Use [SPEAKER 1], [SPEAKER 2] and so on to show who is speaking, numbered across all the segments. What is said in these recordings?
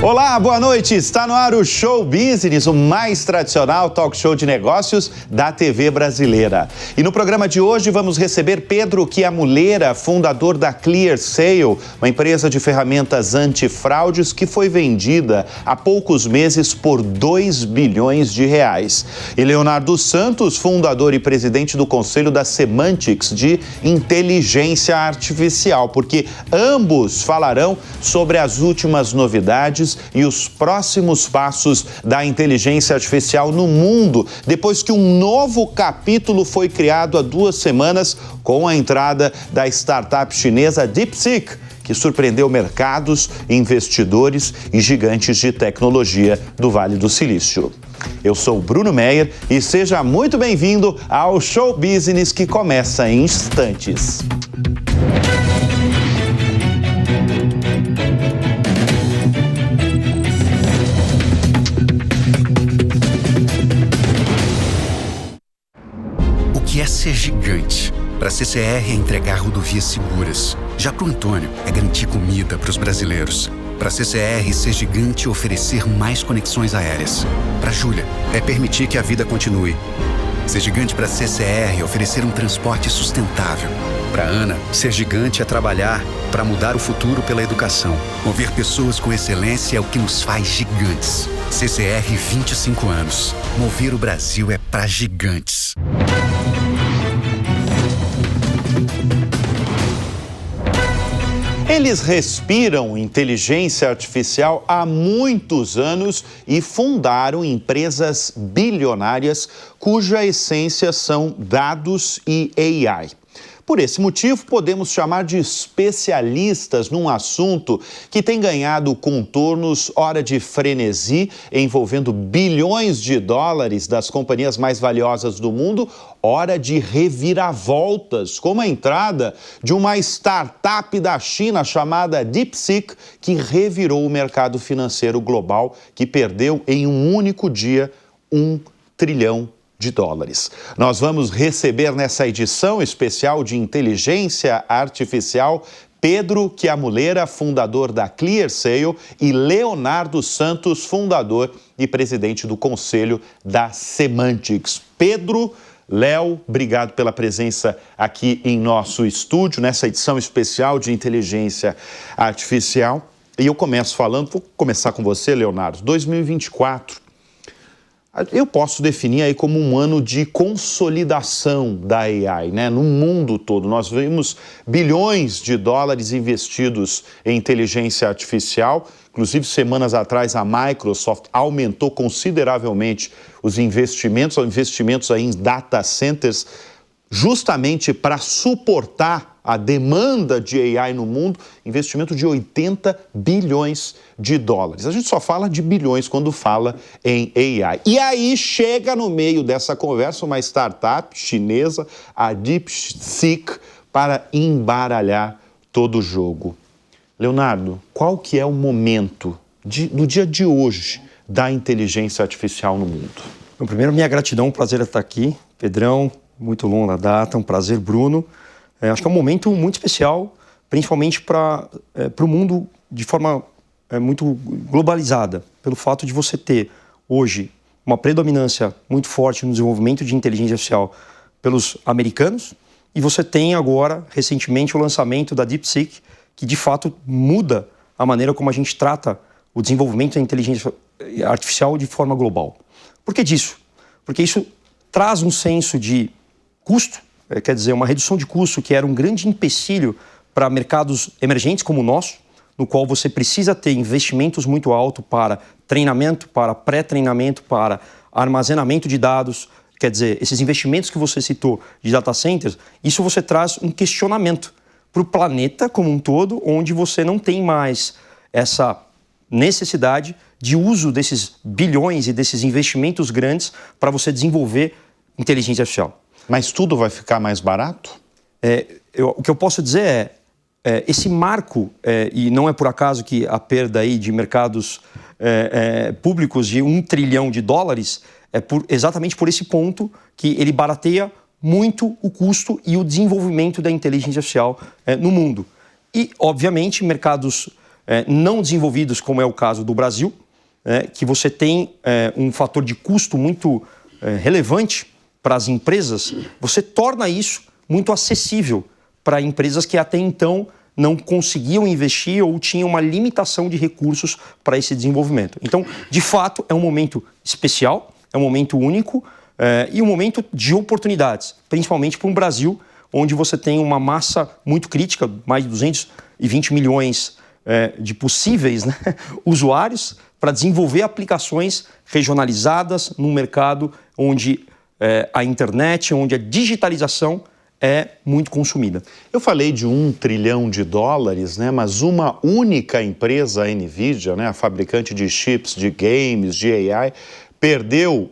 [SPEAKER 1] Olá, boa noite. Está no ar o Show Business, o mais tradicional talk show de negócios da TV brasileira. E no programa de hoje vamos receber Pedro Chiamuleira, fundador da ClearSale, uma empresa de ferramentas antifraudes que foi vendida há poucos meses por 2 bilhões de reais. E Leonardo Santos, fundador e presidente do Conselho da Semantics de Inteligência Artificial, porque ambos falarão sobre as últimas novidades e os próximos passos da inteligência artificial no mundo, depois que um novo capítulo foi criado há 2 semanas com a entrada da startup chinesa DeepSeek, que surpreendeu mercados, investidores e gigantes de tecnologia do Vale do Silício. Eu sou o Bruno Meyer e seja muito bem-vindo ao Show Business, que começa em instantes.
[SPEAKER 2] O que é ser gigante? Para a CCR é entregar rodovias seguras. Já para o Antônio é garantir comida para os brasileiros. Para a CCR, ser gigante é oferecer mais conexões aéreas. Para a Júlia, é permitir que a vida continue. Ser gigante para a CCR é oferecer um transporte sustentável. Para a Ana, ser gigante é trabalhar para mudar o futuro pela educação. Mover pessoas com excelência é o que nos faz gigantes. CCR 25 anos. Mover o Brasil é para gigantes.
[SPEAKER 1] Eles respiram inteligência artificial há muitos anos e fundaram empresas bilionárias cuja essência são dados e AI. Por esse motivo, podemos chamar de especialistas num assunto que tem ganhado contornos ora de frenesi, envolvendo bilhões de dólares das companhias mais valiosas do mundo, ora de reviravoltas, como a entrada de uma startup da China chamada DeepSeek, que revirou o mercado financeiro global, que perdeu em um único dia $1 trilhão. Nós vamos receber nessa edição especial de Inteligência Artificial Pedro Chiamuleira, fundador da ClearSale, e Leonardo Santos, fundador e presidente do Conselho da Semantics. Pedro, Léo, obrigado pela presença aqui em nosso estúdio, nessa edição especial de Inteligência Artificial. E eu começo falando, vou começar com você, Leonardo, 2024. Eu posso definir aí como um ano de consolidação da AI, né? No mundo todo. Nós vimos bilhões de dólares investidos em inteligência artificial. Inclusive, semanas atrás, a Microsoft aumentou consideravelmente os investimentos aí em data centers, justamente para suportar a demanda de AI no mundo, investimento de 80 bilhões de dólares. A gente só fala de bilhões quando fala em AI. E aí chega no meio dessa conversa uma startup chinesa, a DeepSeek, para embaralhar todo o jogo. Leonardo, qual que é o momento do dia de hoje da inteligência artificial no mundo?
[SPEAKER 3] Bom, primeiro, minha gratidão, um prazer estar aqui. Pedrão, muito longa data, um prazer, Bruno. Acho que é um momento muito especial, principalmente para o mundo de forma muito globalizada, pelo fato de você ter hoje uma predominância muito forte no desenvolvimento de inteligência artificial pelos americanos, e você tem agora, recentemente, o lançamento da DeepSeek, que de fato muda a maneira como a gente trata o desenvolvimento da inteligência artificial de forma global. Por que disso? Porque isso traz um senso de custo, quer dizer, uma redução de custo que era um grande empecilho para mercados emergentes como o nosso, no qual você precisa ter investimentos muito altos para treinamento, para pré-treinamento, para armazenamento de dados. Quer dizer, esses investimentos que você citou de data centers, isso você traz um questionamento para o planeta como um todo, onde você não tem mais essa necessidade de uso desses bilhões e desses investimentos grandes para você desenvolver inteligência artificial.
[SPEAKER 1] Mas tudo vai ficar mais barato?
[SPEAKER 3] O que eu posso dizer esse marco, e não é por acaso que a perda aí de mercados públicos de $1 trilhão, exatamente por esse ponto que ele barateia muito o custo e o desenvolvimento da inteligência artificial no mundo. E, obviamente, mercados não desenvolvidos, como é o caso do Brasil, que você tem um fator de custo muito relevante para as empresas, você torna isso muito acessível para empresas que até então não conseguiam investir ou tinham uma limitação de recursos para esse desenvolvimento. Então, de fato, é um momento especial, é um momento único e um momento de oportunidades, principalmente para um Brasil onde você tem uma massa muito crítica, mais de 220 milhões de possíveis, né, usuários, para desenvolver aplicações regionalizadas num mercado onde a internet, onde a digitalização é muito consumida.
[SPEAKER 1] Eu falei de $1 trilhão, né? Mas uma única empresa, a NVIDIA, né? A fabricante de chips, de games, de AI, perdeu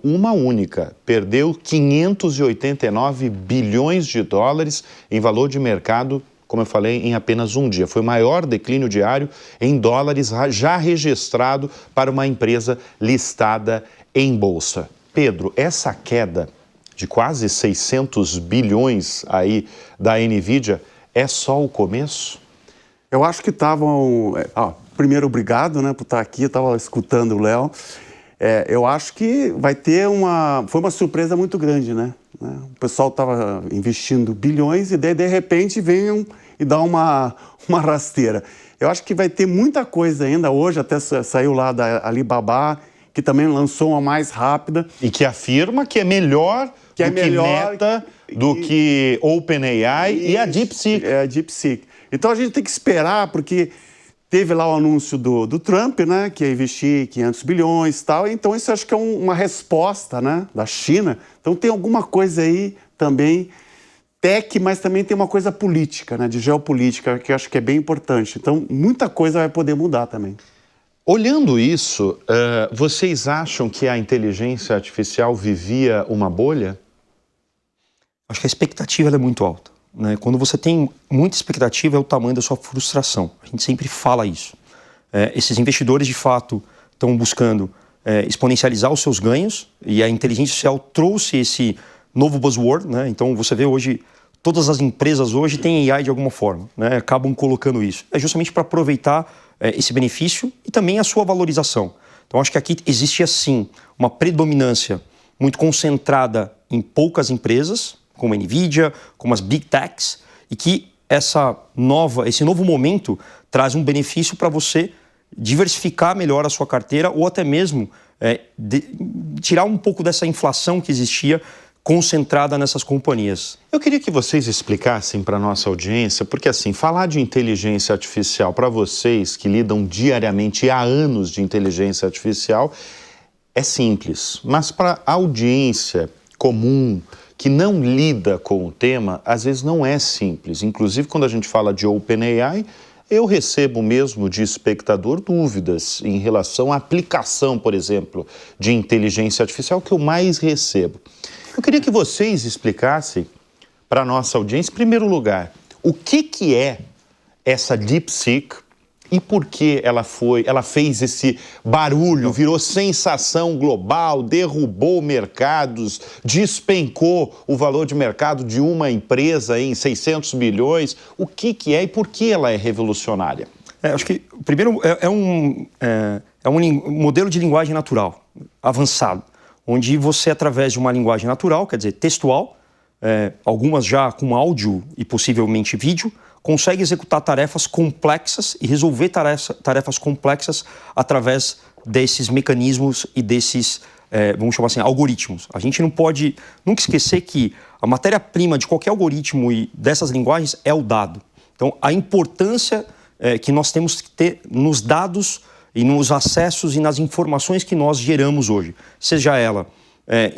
[SPEAKER 1] 589 bilhões de dólares em valor de mercado, como eu falei, em apenas um dia. Foi o maior declínio diário em dólares já registrado para uma empresa listada em bolsa. Pedro, essa queda de quase 600 bilhões aí da NVIDIA é só o começo?
[SPEAKER 4] Eu acho que estavam... primeiro, obrigado, né, por estar aqui, eu estava escutando o Léo. Eu acho que vai ter foi uma surpresa muito grande, né? O pessoal estava investindo bilhões e daí, de repente, vem e dá uma rasteira. Eu acho que vai ter muita coisa ainda. Hoje até saiu lá da Alibaba, que também lançou uma mais rápida.
[SPEAKER 1] E que afirma que é melhor que Meta, do que OpenAI e a DeepSeek.
[SPEAKER 4] É a DeepSeek. Então a gente tem que esperar, porque teve lá o anúncio do Trump, né, que ia investir 500 bilhões e tal. Então isso acho que é uma resposta, né, da China. Então tem alguma coisa aí também tech, mas também tem uma coisa política, né, de geopolítica, que eu acho que é bem importante. Então muita coisa vai poder mudar também.
[SPEAKER 1] Olhando isso, vocês acham que a inteligência artificial vivia uma bolha?
[SPEAKER 3] Acho que a expectativa é muito alta, né? Quando você tem muita expectativa, é o tamanho da sua frustração. A gente sempre fala isso. Esses investidores, de fato, estão buscando exponencializar os seus ganhos e a inteligência artificial trouxe esse novo buzzword, né? Então, você vê hoje, todas as empresas hoje têm AI de alguma forma, né? Acabam colocando isso. É justamente para aproveitar esse benefício e também a sua valorização. Então, acho que aqui existe, assim, uma predominância muito concentrada em poucas empresas, como a NVIDIA, como as Big Techs, e que esse novo momento traz um benefício para você diversificar melhor a sua carteira ou até mesmo tirar um pouco dessa inflação que existia concentrada nessas companhias.
[SPEAKER 1] Eu queria que vocês explicassem para a nossa audiência, porque assim, falar de inteligência artificial para vocês que lidam diariamente e há anos de inteligência artificial é simples, mas para a audiência comum que não lida com o tema, às vezes não é simples. Inclusive, quando a gente fala de OpenAI, eu recebo mesmo de espectador dúvidas em relação à aplicação, por exemplo, de inteligência artificial, que eu mais recebo. Eu queria que vocês explicassem para a nossa audiência, em primeiro lugar, o que é essa DeepSeek e por que ela fez esse barulho, virou sensação global, derrubou mercados, despencou o valor de mercado de uma empresa em 600 bilhões. O que é e por que ela é revolucionária?
[SPEAKER 3] Acho que, primeiro, é um modelo de linguagem natural, avançado, onde você, através de uma linguagem natural, quer dizer, textual, algumas já com áudio e possivelmente vídeo, consegue executar tarefas complexas e resolver tarefas complexas através desses mecanismos e desses, vamos chamar assim, algoritmos. A gente não pode nunca esquecer que a matéria-prima de qualquer algoritmo e dessas linguagens é o dado. Então, a importância que nós temos que ter nos dados e nos acessos e nas informações que nós geramos hoje. Seja ela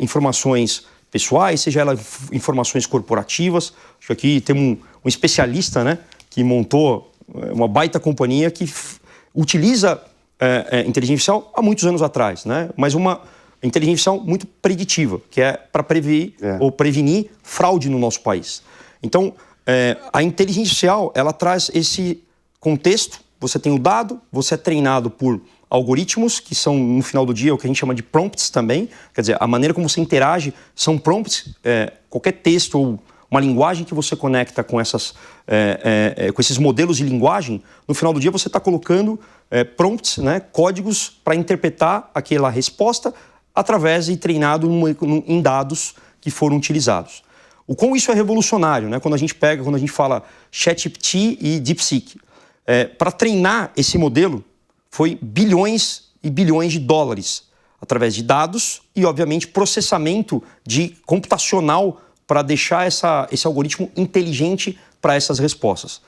[SPEAKER 3] informações pessoais, seja ela informações corporativas. Acho que aqui tem um especialista, né, que montou uma baita companhia que utiliza inteligência artificial há muitos anos atrás, né, mas uma inteligência artificial muito preditiva, que é para prever ou prevenir fraude no nosso país. Então, a inteligência artificial, ela traz esse contexto, você tem o dado, você é treinado por algoritmos, que são, no final do dia, o que a gente chama de prompts também. Quer dizer, a maneira como você interage são prompts, qualquer texto uma linguagem que você conecta com, com esses modelos de linguagem, no final do dia você está colocando prompts, né, códigos para interpretar aquela resposta através e treinado em dados que foram utilizados. O quão isso é revolucionário, né? Quando a gente fala ChatGPT e DeepSeek. Para treinar esse modelo, foi bilhões e bilhões de dólares, através de dados e, obviamente, processamento computacional para deixar esse algoritmo inteligente para essas respostas.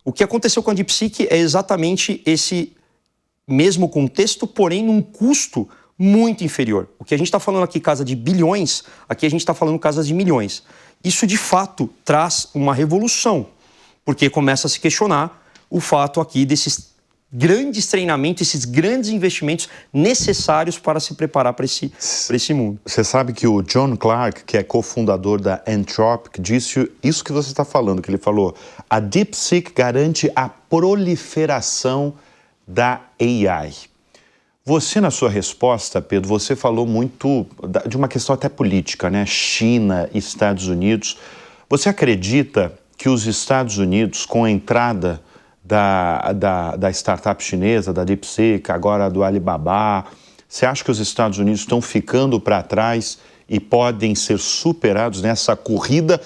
[SPEAKER 3] O que aconteceu com a DeepSeek é exatamente esse mesmo contexto, porém num custo muito inferior. O que a gente está falando aqui, casa de bilhões, aqui a gente está falando casas de milhões. Isso, de fato, traz uma revolução, porque começa a se questionar o fato aqui desses grandes treinamentos, esses grandes investimentos necessários para se preparar para esse mundo.
[SPEAKER 1] Você sabe que o John Clark, que é cofundador da Anthropic, disse isso que você está falando, que ele falou: a DeepSeek garante a proliferação da AI. Você, na sua resposta, Pedro, você falou muito de uma questão até política, né? China e Estados Unidos. Você acredita que os Estados Unidos, com a entrada da startup chinesa, da DeepSeek, agora do Alibaba, você acha que os Estados Unidos estão ficando para trás e podem ser superados nessa corrida,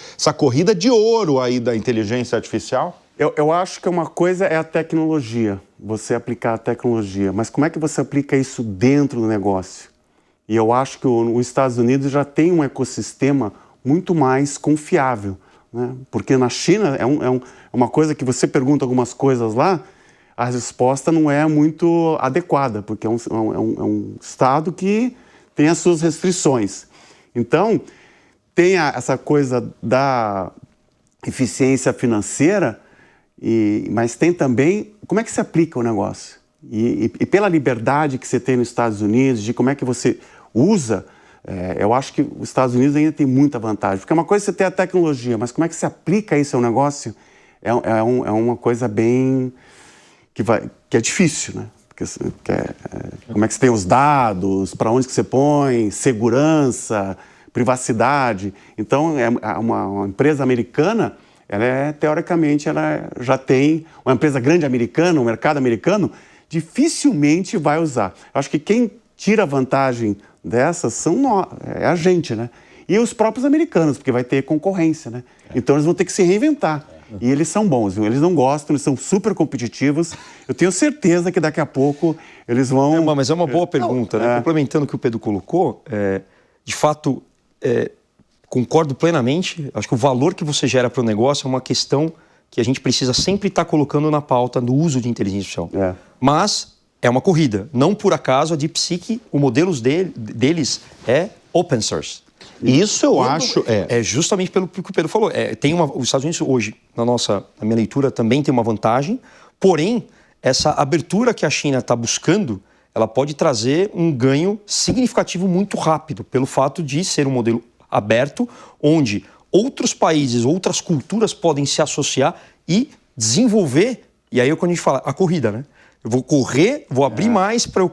[SPEAKER 1] de ouro aí da inteligência artificial?
[SPEAKER 4] Eu acho que uma coisa é a tecnologia, você aplicar a tecnologia, mas como é que você aplica isso dentro do negócio? E eu acho que os Estados Unidos já tem um ecossistema muito mais confiável, né? Porque na China é uma coisa que você pergunta algumas coisas lá, a resposta não é muito adequada, porque é um estado que tem as suas restrições. Então, tem essa coisa da eficiência financeira, mas tem também como é que se aplica o negócio. E pela liberdade que você tem nos Estados Unidos, de como é que você usa, eu acho que os Estados Unidos ainda tem muita vantagem. Porque é uma coisa você ter a tecnologia, mas como é que se aplica isso ao negócio é uma coisa bem... que é difícil, né? Como é que você tem os dados, para onde que você põe, segurança, privacidade. Então, uma empresa americana, teoricamente, ela já tem uma empresa grande americana, um mercado americano, dificilmente vai usar. Eu acho que quem tira vantagem dessas é a gente, né? E os próprios americanos, porque vai ter concorrência, né? Então eles vão ter que se reinventar. E eles são bons, viu? Eles não gostam, eles são super competitivos. Eu tenho certeza que daqui a pouco eles vão...
[SPEAKER 3] Mas é uma boa pergunta, né? Complementando o que o Pedro colocou, de fato, concordo plenamente. Acho que o valor que você gera para o negócio é uma questão que a gente precisa sempre estar colocando na pauta no uso de inteligência artificial. Mas é uma corrida. Não por acaso a DeepSeek, o modelo deles é open source.
[SPEAKER 1] Isso eu acho...
[SPEAKER 3] É justamente pelo que o Pedro falou. Os Estados Unidos hoje, na minha leitura, também tem uma vantagem, porém, essa abertura que a China está buscando, ela pode trazer um ganho significativo muito rápido, pelo fato de ser um modelo aberto, onde outros países, outras culturas podem se associar e desenvolver, e aí é quando a gente fala, a corrida, né? Eu vou correr, vou abrir mais para eu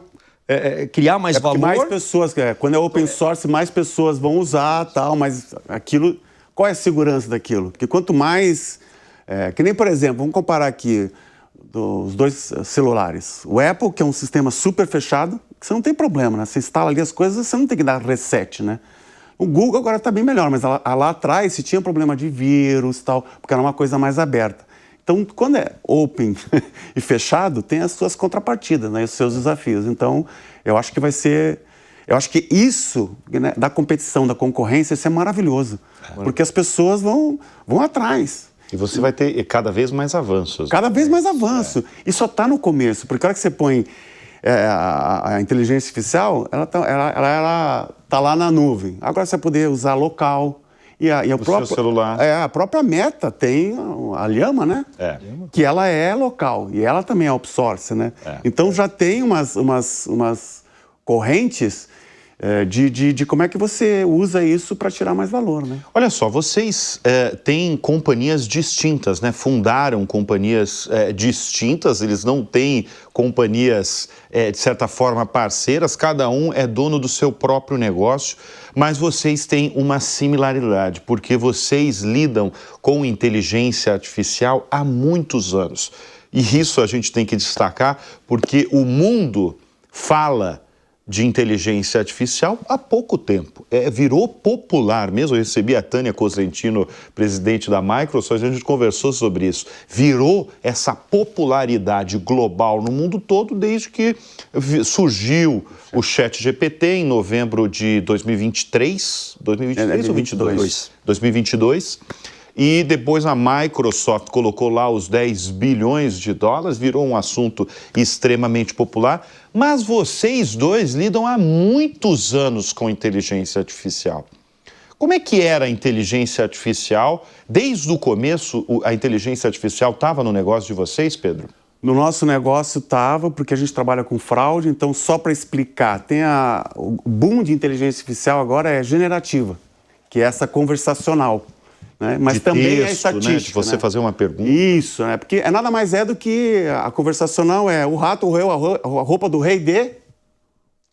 [SPEAKER 3] criar mais valor.
[SPEAKER 4] Mais pessoas, quando é open source, mais pessoas vão usar, tal, mas aquilo, qual é a segurança daquilo? Porque quanto mais, que nem, por exemplo, vamos comparar aqui os dois celulares. O Apple, que é um sistema super fechado, que você não tem problema, né? Você instala ali as coisas, você não tem que dar reset, né? O Google agora está bem melhor, mas lá atrás se tinha problema de vírus, tal, porque era uma coisa mais aberta. Então, quando é open e fechado, tem as suas contrapartidas, né, os seus desafios. Então, eu acho que vai ser... Eu acho que isso, né, da competição, da concorrência, isso é maravilhoso. Porque as pessoas vão atrás.
[SPEAKER 1] E você vai ter cada vez mais avanços.
[SPEAKER 4] Cada vez mais avanço. E só está no começo, porque a hora que você põe a inteligência artificial, ela tá lá na nuvem. Agora você vai poder usar local... E o próprio
[SPEAKER 1] seu celular.
[SPEAKER 4] A própria Meta tem a Llama, né? Que ela é local e ela também é open source, né? Então já tem umas correntes de como é que você usa isso para tirar mais valor, né?
[SPEAKER 1] Olha só, vocês têm companhias distintas, né? Fundaram companhias distintas, eles não têm companhias, de certa forma, parceiras, cada um é dono do seu próprio negócio, mas vocês têm uma similaridade, porque vocês lidam com inteligência artificial há muitos anos. E isso a gente tem que destacar, porque o mundo fala de inteligência artificial há pouco tempo. Virou popular mesmo. Eu recebi a Tânia Cosentino, presidente da Microsoft, a gente conversou sobre isso. Virou essa popularidade global no mundo todo desde que surgiu o ChatGPT em novembro de 2023. 2023 ou 2022? 2022. E depois a Microsoft colocou lá os 10 bilhões de dólares, virou um assunto extremamente popular. Mas vocês dois lidam há muitos anos com inteligência artificial. Como é que era a inteligência artificial? Desde o começo, a inteligência artificial estava no negócio de vocês, Pedro?
[SPEAKER 4] No nosso negócio estava, porque a gente trabalha com fraude, então só para explicar, o boom de inteligência artificial agora é generativa, que é essa conversacional. Né? Mas
[SPEAKER 1] de
[SPEAKER 4] também
[SPEAKER 1] texto,
[SPEAKER 4] é estatística.
[SPEAKER 1] Né? De você fazer uma pergunta.
[SPEAKER 4] Isso, né? Porque nada mais é do que a conversacional é o rato roeu a roupa do rei de...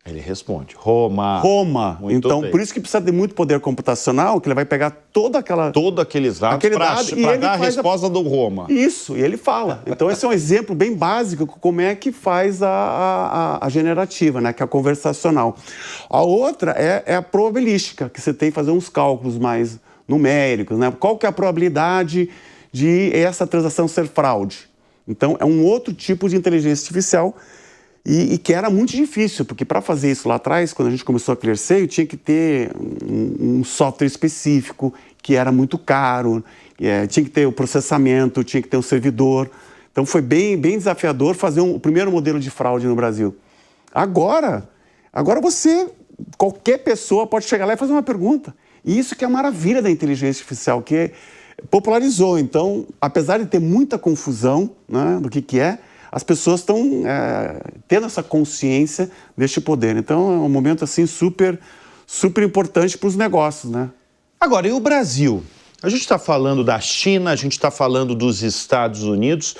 [SPEAKER 1] Ele responde, Roma. Muito
[SPEAKER 4] então,
[SPEAKER 1] bem.
[SPEAKER 4] por isso que precisa de muito poder computacional, que ele vai pegar todos aqueles dados
[SPEAKER 1] para dar a resposta do Roma.
[SPEAKER 4] Isso, e ele fala. Então, esse é um exemplo bem básico de como é que faz a generativa, né? Que é a conversacional. A outra é a probabilística, que você tem que fazer uns cálculos mais numéricos, né? Qual que é a probabilidade de essa transação ser fraude? Então, é um outro tipo de inteligência artificial e que era muito difícil, porque para fazer isso lá atrás, quando a gente começou a ClearSale, tinha que ter um software específico, que era muito caro, tinha que ter o processamento, tinha que ter um servidor. Então, foi bem desafiador fazer o primeiro modelo de fraude no Brasil. Agora qualquer pessoa pode chegar lá e fazer uma pergunta. E isso que é a maravilha da inteligência artificial, que popularizou. Então, apesar de ter muita confusão, né, do que é, as pessoas estão tendo essa consciência deste poder. Então, é um momento assim super importante para os negócios, né?
[SPEAKER 1] Agora, e o Brasil? A gente está falando da China, a gente está falando dos Estados Unidos.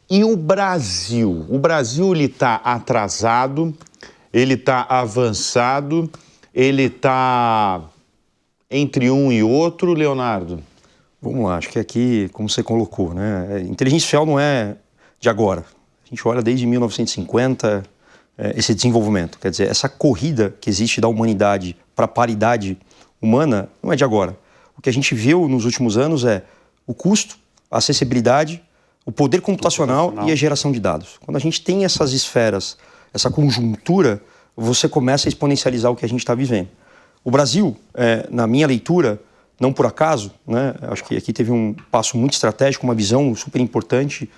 [SPEAKER 1] E o Brasil? O Brasil está atrasado, ele está avançado, ele está entre um e outro, Leonardo?
[SPEAKER 3] Vamos lá, acho que aqui, como você colocou, né? Inteligência artificial não é de agora. A gente olha desde 1950 esse desenvolvimento. Quer dizer, essa corrida que existe da humanidade para a paridade humana não é de agora. O que a gente viu nos últimos anos é o custo, a acessibilidade, o poder computacional e a geração de dados. Quando a gente tem essas esferas, essa conjuntura, você começa a exponencializar o que a gente está vivendo. O Brasil, na minha leitura, não por acaso, né, acho que aqui teve um passo muito estratégico, uma visão super importante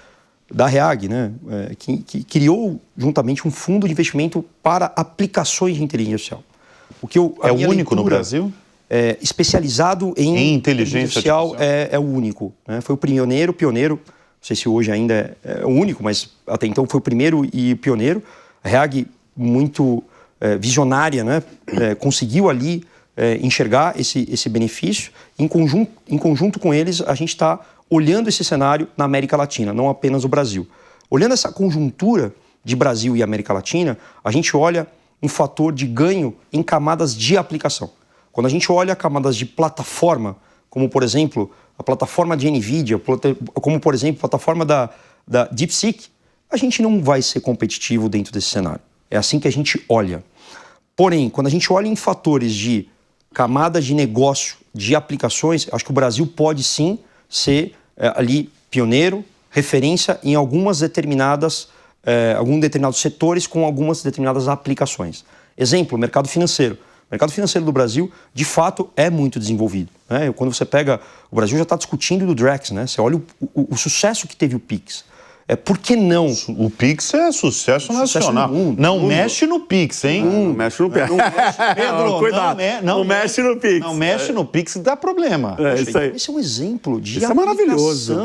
[SPEAKER 3] da REAG, né, que criou juntamente um fundo de investimento para aplicações de inteligência artificial.
[SPEAKER 1] É o único no Brasil?
[SPEAKER 3] Especializado em inteligência artificial é o único. Né? Foi o pioneiro, não sei se hoje ainda é o único, mas até então foi o primeiro e pioneiro. A REAG, muito visionária, né? Conseguiu ali enxergar esse benefício. Em conjunto com eles, a gente está olhando esse cenário na América Latina, não apenas o Brasil. Olhando essa conjuntura de Brasil e América Latina, a gente olha um fator de ganho em camadas de aplicação. Quando a gente olha camadas de plataforma, como por exemplo a plataforma de NVIDIA, como por exemplo a plataforma da DeepSeek, a gente não vai ser competitivo dentro desse cenário. É assim que a gente olha. Porém, quando a gente olha em fatores de camadas de negócio, de aplicações, acho que o Brasil pode sim ser ali pioneiro, referência em alguns determinados setores com algumas determinadas aplicações. Exemplo, mercado financeiro. O mercado financeiro do Brasil, de fato, é muito desenvolvido. Né? Quando você pega... O Brasil já está discutindo do Drex, né? Você olha o sucesso que teve o Pix. Por que não?
[SPEAKER 1] O Pix é sucesso nacional. Não mexe no Pix, hein?
[SPEAKER 4] Não mexe no Pix.
[SPEAKER 1] Pedro,
[SPEAKER 4] cuidado.
[SPEAKER 1] Não
[SPEAKER 4] mexe no Pix.
[SPEAKER 1] Não mexe no Pix, dá problema.
[SPEAKER 4] Isso aí.
[SPEAKER 3] Esse é um exemplo de
[SPEAKER 4] isso aplicação. É maravilhoso.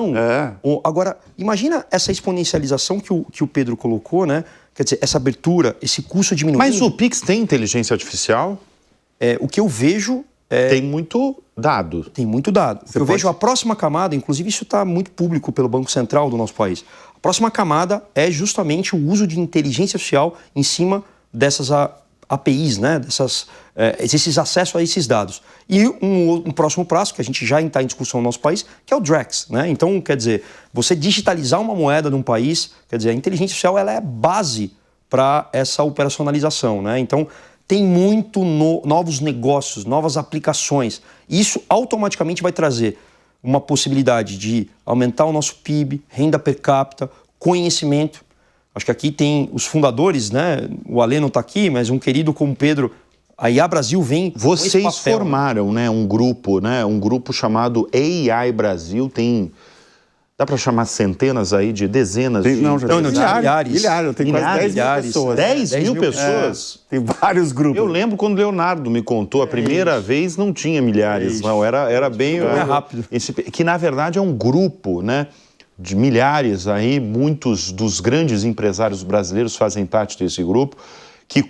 [SPEAKER 3] Agora, imagina essa exponencialização que o Pedro colocou, né? quer dizer, essa abertura, esse custo diminuindo...
[SPEAKER 1] Mas o Pix tem inteligência artificial?
[SPEAKER 3] O que eu vejo...
[SPEAKER 1] Tem muito dado.
[SPEAKER 3] Tem muito dado. Eu vejo a próxima camada, inclusive isso está muito público pelo Banco Central do nosso país. A próxima camada é justamente o uso de inteligência artificial em cima dessas APIs, né? Esses acessos a esses dados. E um próximo passo, que a gente já está em discussão no nosso país, que é o DREX, né? Então, quer dizer, você digitalizar uma moeda de um país, quer dizer, a inteligência artificial ela é base para essa operacionalização, né? Então, tem muito novos negócios, novas aplicações. Isso automaticamente vai trazer uma possibilidade de aumentar o nosso PIB, renda per capita, conhecimento. Acho que aqui tem os fundadores, né? O Alê não está aqui, mas um querido como o Pedro, a IA Brasil vem com esse
[SPEAKER 1] Vocês
[SPEAKER 3] papel,
[SPEAKER 1] formaram, né, um grupo chamado AI Brasil, tem... Dá para chamar centenas aí de dezenas de...
[SPEAKER 4] Não, já tem milhares. Tem quase 10 mil pessoas.
[SPEAKER 1] 10 mil pessoas?
[SPEAKER 4] Tem vários grupos.
[SPEAKER 1] Eu lembro quando o Leonardo me contou, a primeira vez não tinha milhares, não, era bem...
[SPEAKER 3] rápido.
[SPEAKER 1] Que na verdade é um grupo, né, de milhares aí, muitos dos grandes empresários brasileiros fazem parte desse grupo, que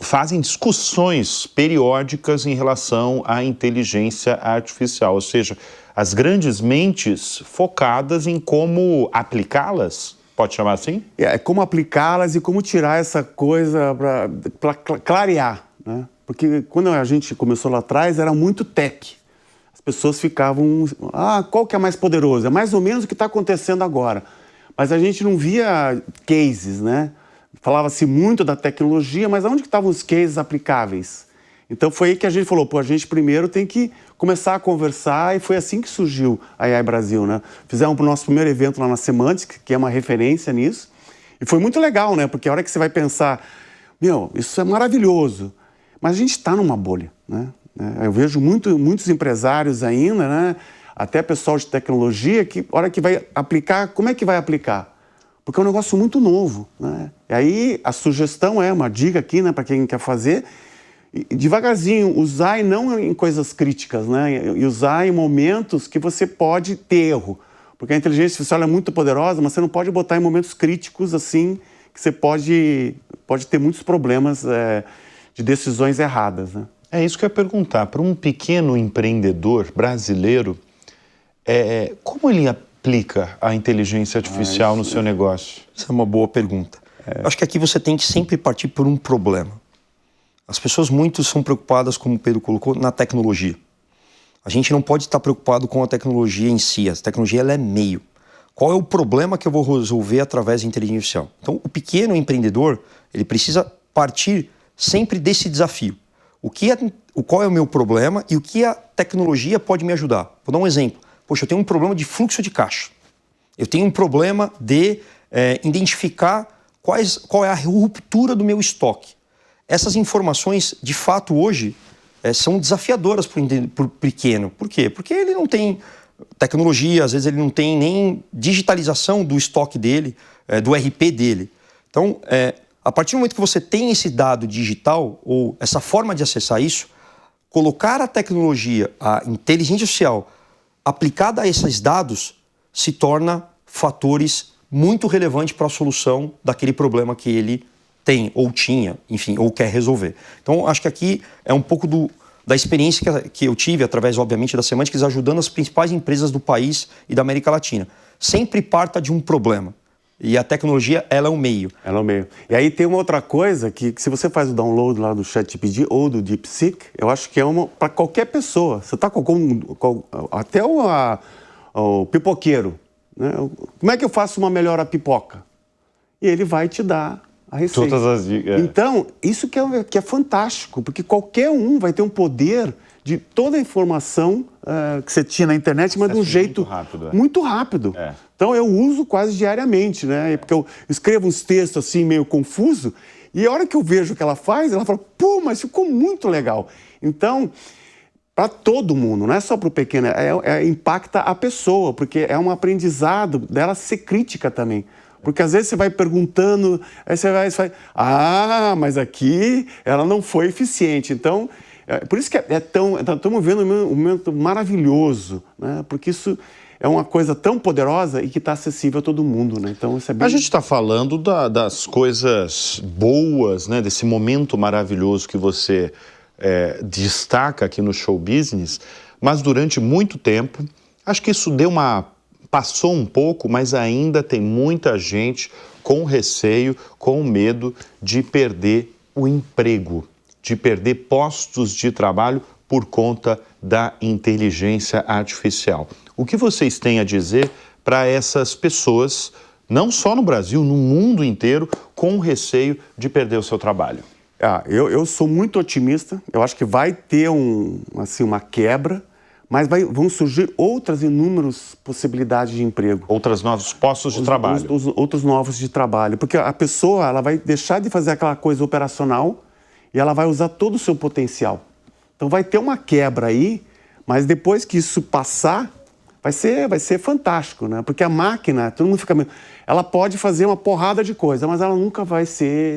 [SPEAKER 1] fazem discussões periódicas em relação à inteligência artificial, ou seja, as grandes mentes focadas em como aplicá-las, pode chamar assim?
[SPEAKER 4] Como aplicá-las e como tirar essa coisa para clarear, né? Porque quando a gente começou lá atrás era muito tech. As pessoas ficavam, qual que é mais poderoso? É mais ou menos o que está acontecendo agora. Mas a gente não via cases, né? Falava-se muito da tecnologia, mas onde que estavam os cases aplicáveis? Então foi aí que a gente falou, a gente primeiro tem que começar a conversar, e foi assim que surgiu a AI Brasil, né? Fizemos o nosso primeiro evento lá na Semantic, que é uma referência nisso, e foi muito legal, né? Porque a hora que você vai pensar, isso é maravilhoso, mas a gente está numa bolha, né? Eu vejo muitos empresários ainda, né? Até pessoal de tecnologia, que a hora que vai aplicar, como é que vai aplicar? Porque é um negócio muito novo, né? E aí a sugestão uma dica aqui, né, para quem quer fazer, devagarzinho, usar e não em coisas críticas, né? E usar em momentos que você pode ter erro. Porque a inteligência artificial é muito poderosa, mas você não pode botar em momentos críticos assim, que você pode ter muitos problemas de decisões erradas, né?
[SPEAKER 1] É isso que eu ia perguntar. Para um pequeno empreendedor brasileiro, como ele aplica a inteligência artificial no seu negócio?
[SPEAKER 3] Essa é uma boa pergunta. Acho que aqui você tem que sempre partir por um problema. As pessoas muito são preocupadas, como o Pedro colocou, na tecnologia. A gente não pode estar preocupado com a tecnologia em si. A tecnologia ela é meio. Qual é o problema que eu vou resolver através da inteligência artificial? Então, o pequeno empreendedor, ele precisa partir sempre desse desafio. Qual é o meu problema e o que a tecnologia pode me ajudar? Vou dar um exemplo. Poxa, eu tenho um problema de fluxo de caixa. Eu tenho um problema de identificar qual é a ruptura do meu estoque. Essas informações, de fato, hoje, são desafiadoras para o pequeno. Por quê? Porque ele não tem tecnologia, às vezes ele não tem nem digitalização do estoque dele, do RP dele. Então, a partir do momento que você tem esse dado digital, ou essa forma de acessar isso, colocar a tecnologia, a inteligência artificial, aplicada a esses dados, se torna fatores muito relevantes para a solução daquele problema que ele tem, ou tinha, enfim, ou quer resolver. Então, acho que aqui é um pouco da experiência que eu tive, através, obviamente, da Semantic, ajudando as principais empresas do país e da América Latina. Sempre parta de um problema. E a tecnologia, ela é o meio.
[SPEAKER 4] Ela é o meio. E aí tem uma outra coisa, que se você faz o download lá do ChatGPT ou do DeepSeek, eu acho que é para qualquer pessoa. Você está até o pipoqueiro, né? Como é que eu faço uma melhor pipoca? E ele vai te dar a receita.
[SPEAKER 1] Todas as dicas.
[SPEAKER 4] Então, isso que é fantástico, porque qualquer um vai ter um poder de toda a informação que você tinha na internet, mas de um jeito muito rápido. Então, eu uso quase diariamente, né? Porque eu escrevo uns textos assim, meio confuso, e a hora que eu vejo o que ela faz, ela fala, pô, mas ficou muito legal. Então, para todo mundo, não é só para o pequeno, impacta a pessoa, porque é um aprendizado dela ser crítica também. Porque às vezes você vai perguntando, aí você vai mas aqui ela não foi eficiente. Então, por isso que estamos vendo um momento maravilhoso, né? Porque isso é uma coisa tão poderosa e que está acessível a todo mundo, né? Então, isso é bem...
[SPEAKER 1] A gente está falando das coisas boas, né? Desse momento maravilhoso que você destaca aqui no show business, mas durante muito tempo, acho que isso passou um pouco, mas ainda tem muita gente com receio, com medo de perder o emprego, de perder postos de trabalho por conta da inteligência artificial. O que vocês têm a dizer para essas pessoas, não só no Brasil, no mundo inteiro, com receio de perder o seu trabalho?
[SPEAKER 4] Eu sou muito otimista. Eu acho que vai ter uma quebra, mas vão surgir outras inúmeras possibilidades de emprego.
[SPEAKER 1] Outros novos postos de trabalho.
[SPEAKER 4] Outros novos de trabalho. Porque a pessoa ela vai deixar de fazer aquela coisa operacional e ela vai usar todo o seu potencial. Então vai ter uma quebra aí, mas depois que isso passar, vai ser fantástico, né? Porque a máquina, todo mundo fica meio... Ela pode fazer uma porrada de coisa, mas ela nunca vai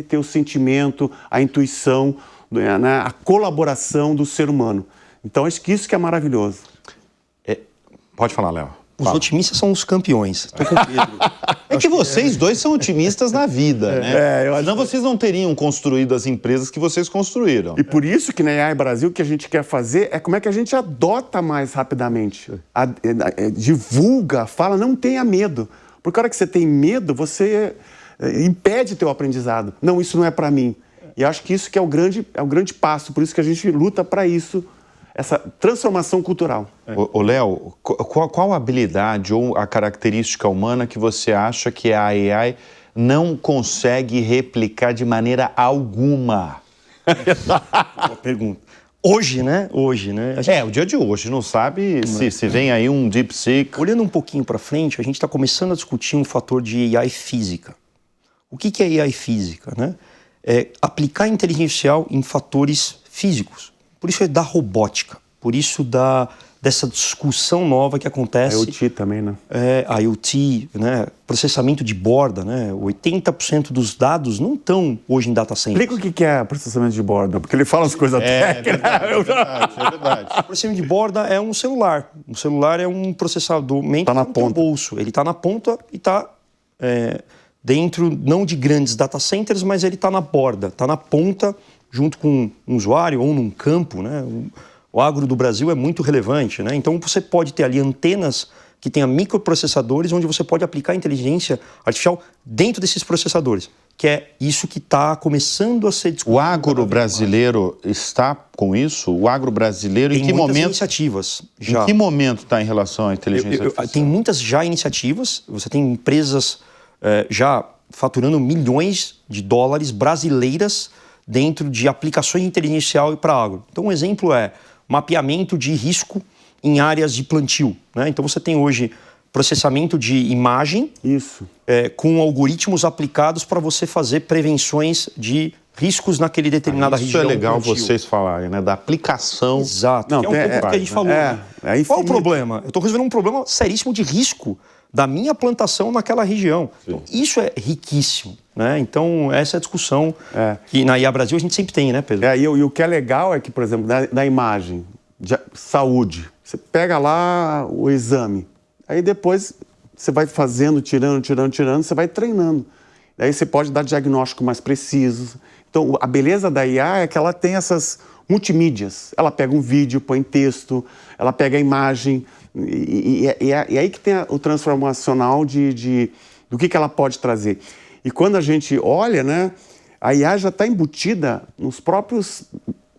[SPEAKER 4] ter o sentimento, a intuição, né? A colaboração do ser humano. Então, acho que isso que é maravilhoso.
[SPEAKER 1] Pode falar, Léo.
[SPEAKER 3] Os otimistas são os campeões. Estou com o Pedro.
[SPEAKER 1] É que vocês dois são otimistas na vida, né? Senão vocês não teriam construído as empresas que vocês construíram.
[SPEAKER 4] E por isso que na AI Brasil o que a gente quer fazer é como é que a gente adota mais rapidamente. Divulga, fala, não tenha medo. Porque a hora que você tem medo, você impede teu aprendizado. Não, isso não é para mim. E acho que isso que é o grande passo. Por isso que a gente luta para isso. Essa transformação cultural.
[SPEAKER 1] Ô Léo, qual a habilidade ou a característica humana que você acha que a AI não consegue replicar de maneira alguma?
[SPEAKER 3] Boa pergunta. Hoje, né?
[SPEAKER 1] O dia de hoje, não sabe se vem aí um DeepSeek.
[SPEAKER 3] Olhando um pouquinho para frente, a gente está começando a discutir um fator de AI física. O que é AI física, né? É aplicar a inteligência artificial em fatores físicos. Por isso é da robótica, por isso dessa discussão nova que acontece.
[SPEAKER 4] IoT também, né?
[SPEAKER 3] IoT, né? Processamento de borda, né? 80% dos dados não estão hoje em data center.
[SPEAKER 4] Explica o que é processamento de borda, porque ele fala as coisas técnicas.
[SPEAKER 1] É verdade.
[SPEAKER 3] O processamento de borda é um celular. Um celular é um processamento
[SPEAKER 4] tá na ponta.
[SPEAKER 3] bolso. Ele está na ponta e está dentro, não de grandes data centers, mas ele está na borda, está na ponta, junto com um usuário ou num campo, né? O agro do Brasil é muito relevante, né? Então você pode ter ali antenas que tenham microprocessadores onde você pode aplicar inteligência artificial dentro desses processadores, que é isso que está começando a ser discutido.
[SPEAKER 1] O agro brasileiro está com isso? O agro brasileiro,
[SPEAKER 3] tem
[SPEAKER 1] em que
[SPEAKER 3] muitas
[SPEAKER 1] momento?
[SPEAKER 3] Iniciativas já.
[SPEAKER 1] Em que momento está em relação à inteligência artificial?
[SPEAKER 3] Tem muitas já iniciativas, você tem empresas já faturando milhões de dólares brasileiras dentro de aplicações de inteligência artificial para agro. Então, um exemplo é mapeamento de risco em áreas de plantio, né? Então, você tem hoje processamento de imagem com algoritmos aplicados para você fazer prevenções de riscos naquele determinada região.
[SPEAKER 1] Isso é legal vocês falarem, né? Da aplicação.
[SPEAKER 3] Exato, que é um pouco do que a gente falou. Qual o problema? Eu estou resolvendo um problema seríssimo de risco da minha plantação naquela região. Então, isso é riquíssimo, né? Então, essa é a discussão que na IA Brasil a gente sempre tem, né, Pedro?
[SPEAKER 4] E o que é legal é que, por exemplo, da imagem de saúde, você pega lá o exame, aí depois você vai fazendo, tirando, você vai treinando. Daí você pode dar diagnóstico mais preciso. Então, a beleza da IA é que ela tem essas multimídias. Ela pega um vídeo, põe texto, ela pega a imagem, e aí que tem o transformacional do que ela pode trazer. E quando a gente olha, né, a IA já está embutida nos próprios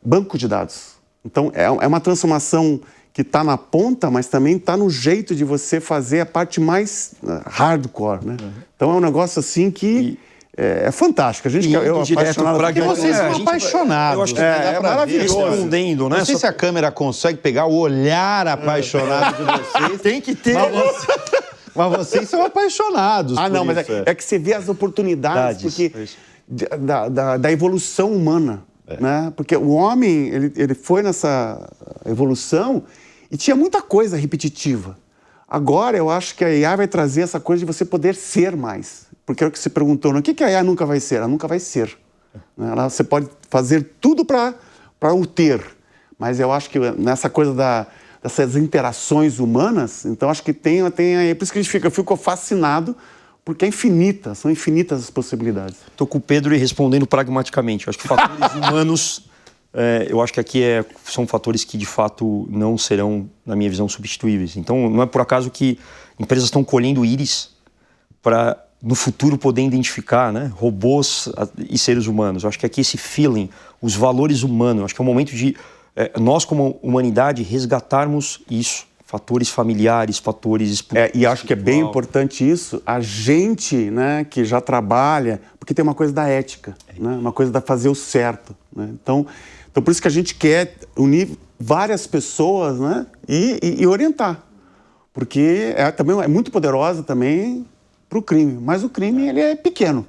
[SPEAKER 4] bancos de dados. Então, é uma transformação que está na ponta, mas também está no jeito de você fazer a parte mais hardcore, né? Então, é um negócio assim que é fantástico. A gente eu apaixonado
[SPEAKER 1] porque vocês são apaixonados.
[SPEAKER 3] Eu acho que
[SPEAKER 4] é maravilhoso.
[SPEAKER 3] Respondendo, né?
[SPEAKER 1] Não sei se a câmera consegue pegar o olhar apaixonado de vocês.
[SPEAKER 3] Tem que ter.
[SPEAKER 1] Mas vocês são apaixonados.
[SPEAKER 4] Não, mas é que você vê as oportunidades porque da evolução humana. Né? Porque o homem ele foi nessa evolução e tinha muita coisa repetitiva. Agora eu acho que a IA vai trazer essa coisa de você poder ser mais. Porque é o que você perguntou, o que a IA nunca vai ser? Ela nunca vai ser. Você pode fazer tudo para o ter. Mas eu acho que nessa coisa dessas interações humanas. Então, acho que tem aí, por isso que eu fico fascinado, porque são infinitas as possibilidades.
[SPEAKER 3] Estou com o Pedro e respondendo pragmaticamente. Eu acho que fatores humanos, eu acho que aqui são fatores que, de fato, não serão, na minha visão, substituíveis. Então, não é por acaso que empresas estão colhendo íris para, no futuro, poder identificar, né, robôs e seres humanos. Eu acho que aqui esse feeling, os valores humanos, eu acho que é o momento de nós, como humanidade, resgatarmos isso. Fatores familiares, fatores...
[SPEAKER 4] E acho que é bem importante isso, a gente, né, que já trabalha, porque tem uma coisa da ética, né, uma coisa da fazer o certo. Né? Então, por isso que a gente quer unir várias pessoas, né, e orientar. Porque também é muito poderosa também para o crime, mas o crime ele é pequeno.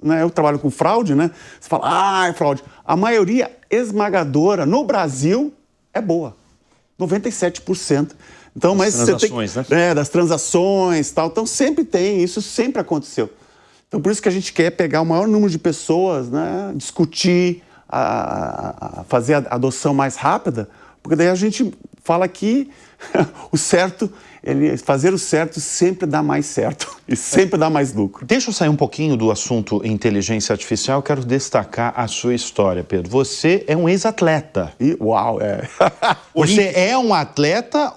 [SPEAKER 4] Né? Eu trabalho com fraude, né? Você fala, é fraude. A maioria esmagadora no Brasil é boa, 97%. Então, mas
[SPEAKER 3] transações,
[SPEAKER 4] você tem,
[SPEAKER 3] né?
[SPEAKER 4] Das transações, tal. Então sempre tem, isso sempre aconteceu. Então por isso que a gente quer pegar o maior número de pessoas, né? Discutir, fazer a adoção mais rápida, porque daí a gente fala que o certo, fazer o certo sempre dá mais certo e sempre dá mais lucro.
[SPEAKER 1] Deixa eu sair um pouquinho do assunto inteligência artificial, quero destacar a sua história, Pedro. Você é um ex-atleta.
[SPEAKER 4] Uau,
[SPEAKER 1] Você é um atleta,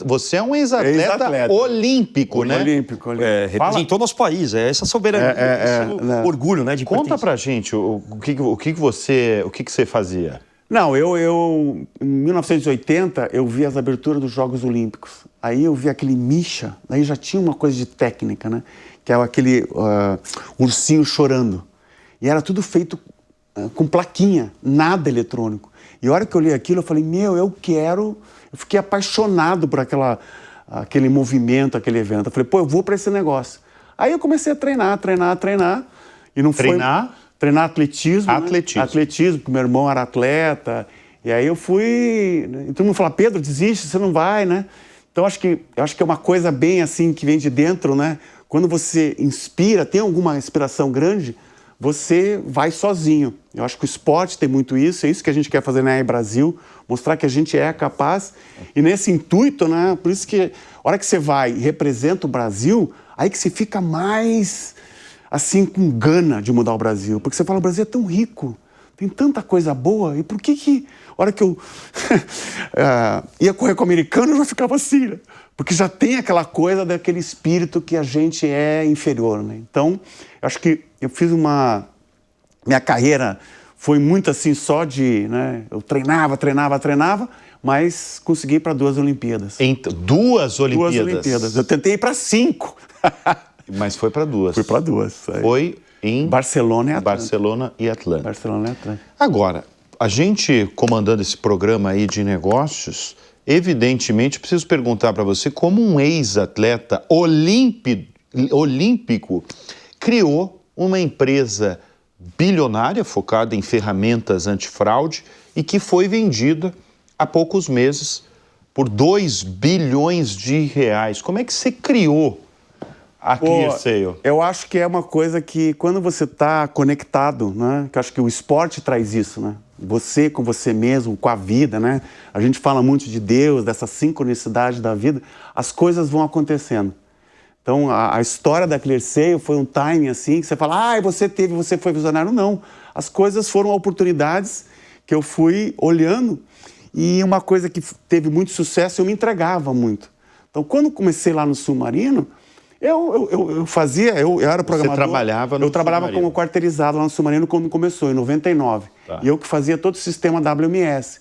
[SPEAKER 1] você é um ex-atleta olímpico, né?
[SPEAKER 4] Olímpico.
[SPEAKER 3] Representou nosso país, essa soberania, esse orgulho, né? De
[SPEAKER 1] Conta pra gente o que você fazia.
[SPEAKER 4] Não, eu em 1980 eu vi as aberturas dos Jogos Olímpicos. Aí eu vi aquele Misha, aí já tinha uma coisa de técnica, né? Que é aquele ursinho chorando. E era tudo feito com plaquinha, nada eletrônico. E a hora que eu olhei aquilo, eu falei, eu fiquei apaixonado por aquele movimento, aquele evento. Eu falei, eu vou para esse negócio. Aí eu comecei a treinar. E não Treinar atletismo. Atletismo, porque meu irmão era atleta. E aí eu fui... E todo mundo fala, Pedro, desiste, você não vai, né? Então, eu acho que é uma coisa bem assim, que vem de dentro, né? Quando você inspira, tem alguma inspiração grande, você vai sozinho. Eu acho que o esporte tem muito isso, é isso que a gente quer fazer na EA Brasil, mostrar que a gente é capaz. E nesse intuito, né? Por isso que a hora que você vai e representa o Brasil, aí que você fica mais... assim, com gana de mudar o Brasil. Porque você fala, o Brasil é tão rico, tem tanta coisa boa, e por que a hora que eu ia correr com o americano, eu já ficava assim, né? Porque já tem aquela coisa daquele espírito que a gente é inferior, né? Então, eu acho que eu fiz minha carreira foi muito assim, só de, né? Eu treinava, mas consegui ir para 2 Olimpíadas.
[SPEAKER 1] Duas Olimpíadas?
[SPEAKER 4] 2 Olimpíadas. Eu tentei ir para 5.
[SPEAKER 1] Mas foi para 2.
[SPEAKER 4] Fui para 2.
[SPEAKER 1] Foi em
[SPEAKER 4] Barcelona e Atlanta.
[SPEAKER 1] Barcelona e Atlanta. Agora, a gente comandando esse programa aí de negócios, evidentemente, preciso perguntar para você, como um ex-atleta olímpico criou uma empresa bilionária focada em ferramentas antifraude e que foi vendida há poucos meses por 2 bilhões de reais. Como é que você criou a ClearSale?
[SPEAKER 4] Eu acho que é uma coisa que, quando você está conectado, né? Que eu acho que o esporte traz isso, né? Você com você mesmo, com a vida, né? A gente fala muito de Deus, dessa sincronicidade da vida, as coisas vão acontecendo. Então, a história da ClearSale foi um timing assim, que você fala, você foi visionário. Não, as coisas foram oportunidades que eu fui olhando, e uma coisa que teve muito sucesso, eu me entregava muito. Então, quando comecei lá no Submarino, eu era programador.
[SPEAKER 1] Você trabalhava no
[SPEAKER 4] Eu trabalhava como quarteirizado lá no Submarino quando começou, em 99.
[SPEAKER 1] Tá.
[SPEAKER 4] E eu que fazia todo o sistema WMS.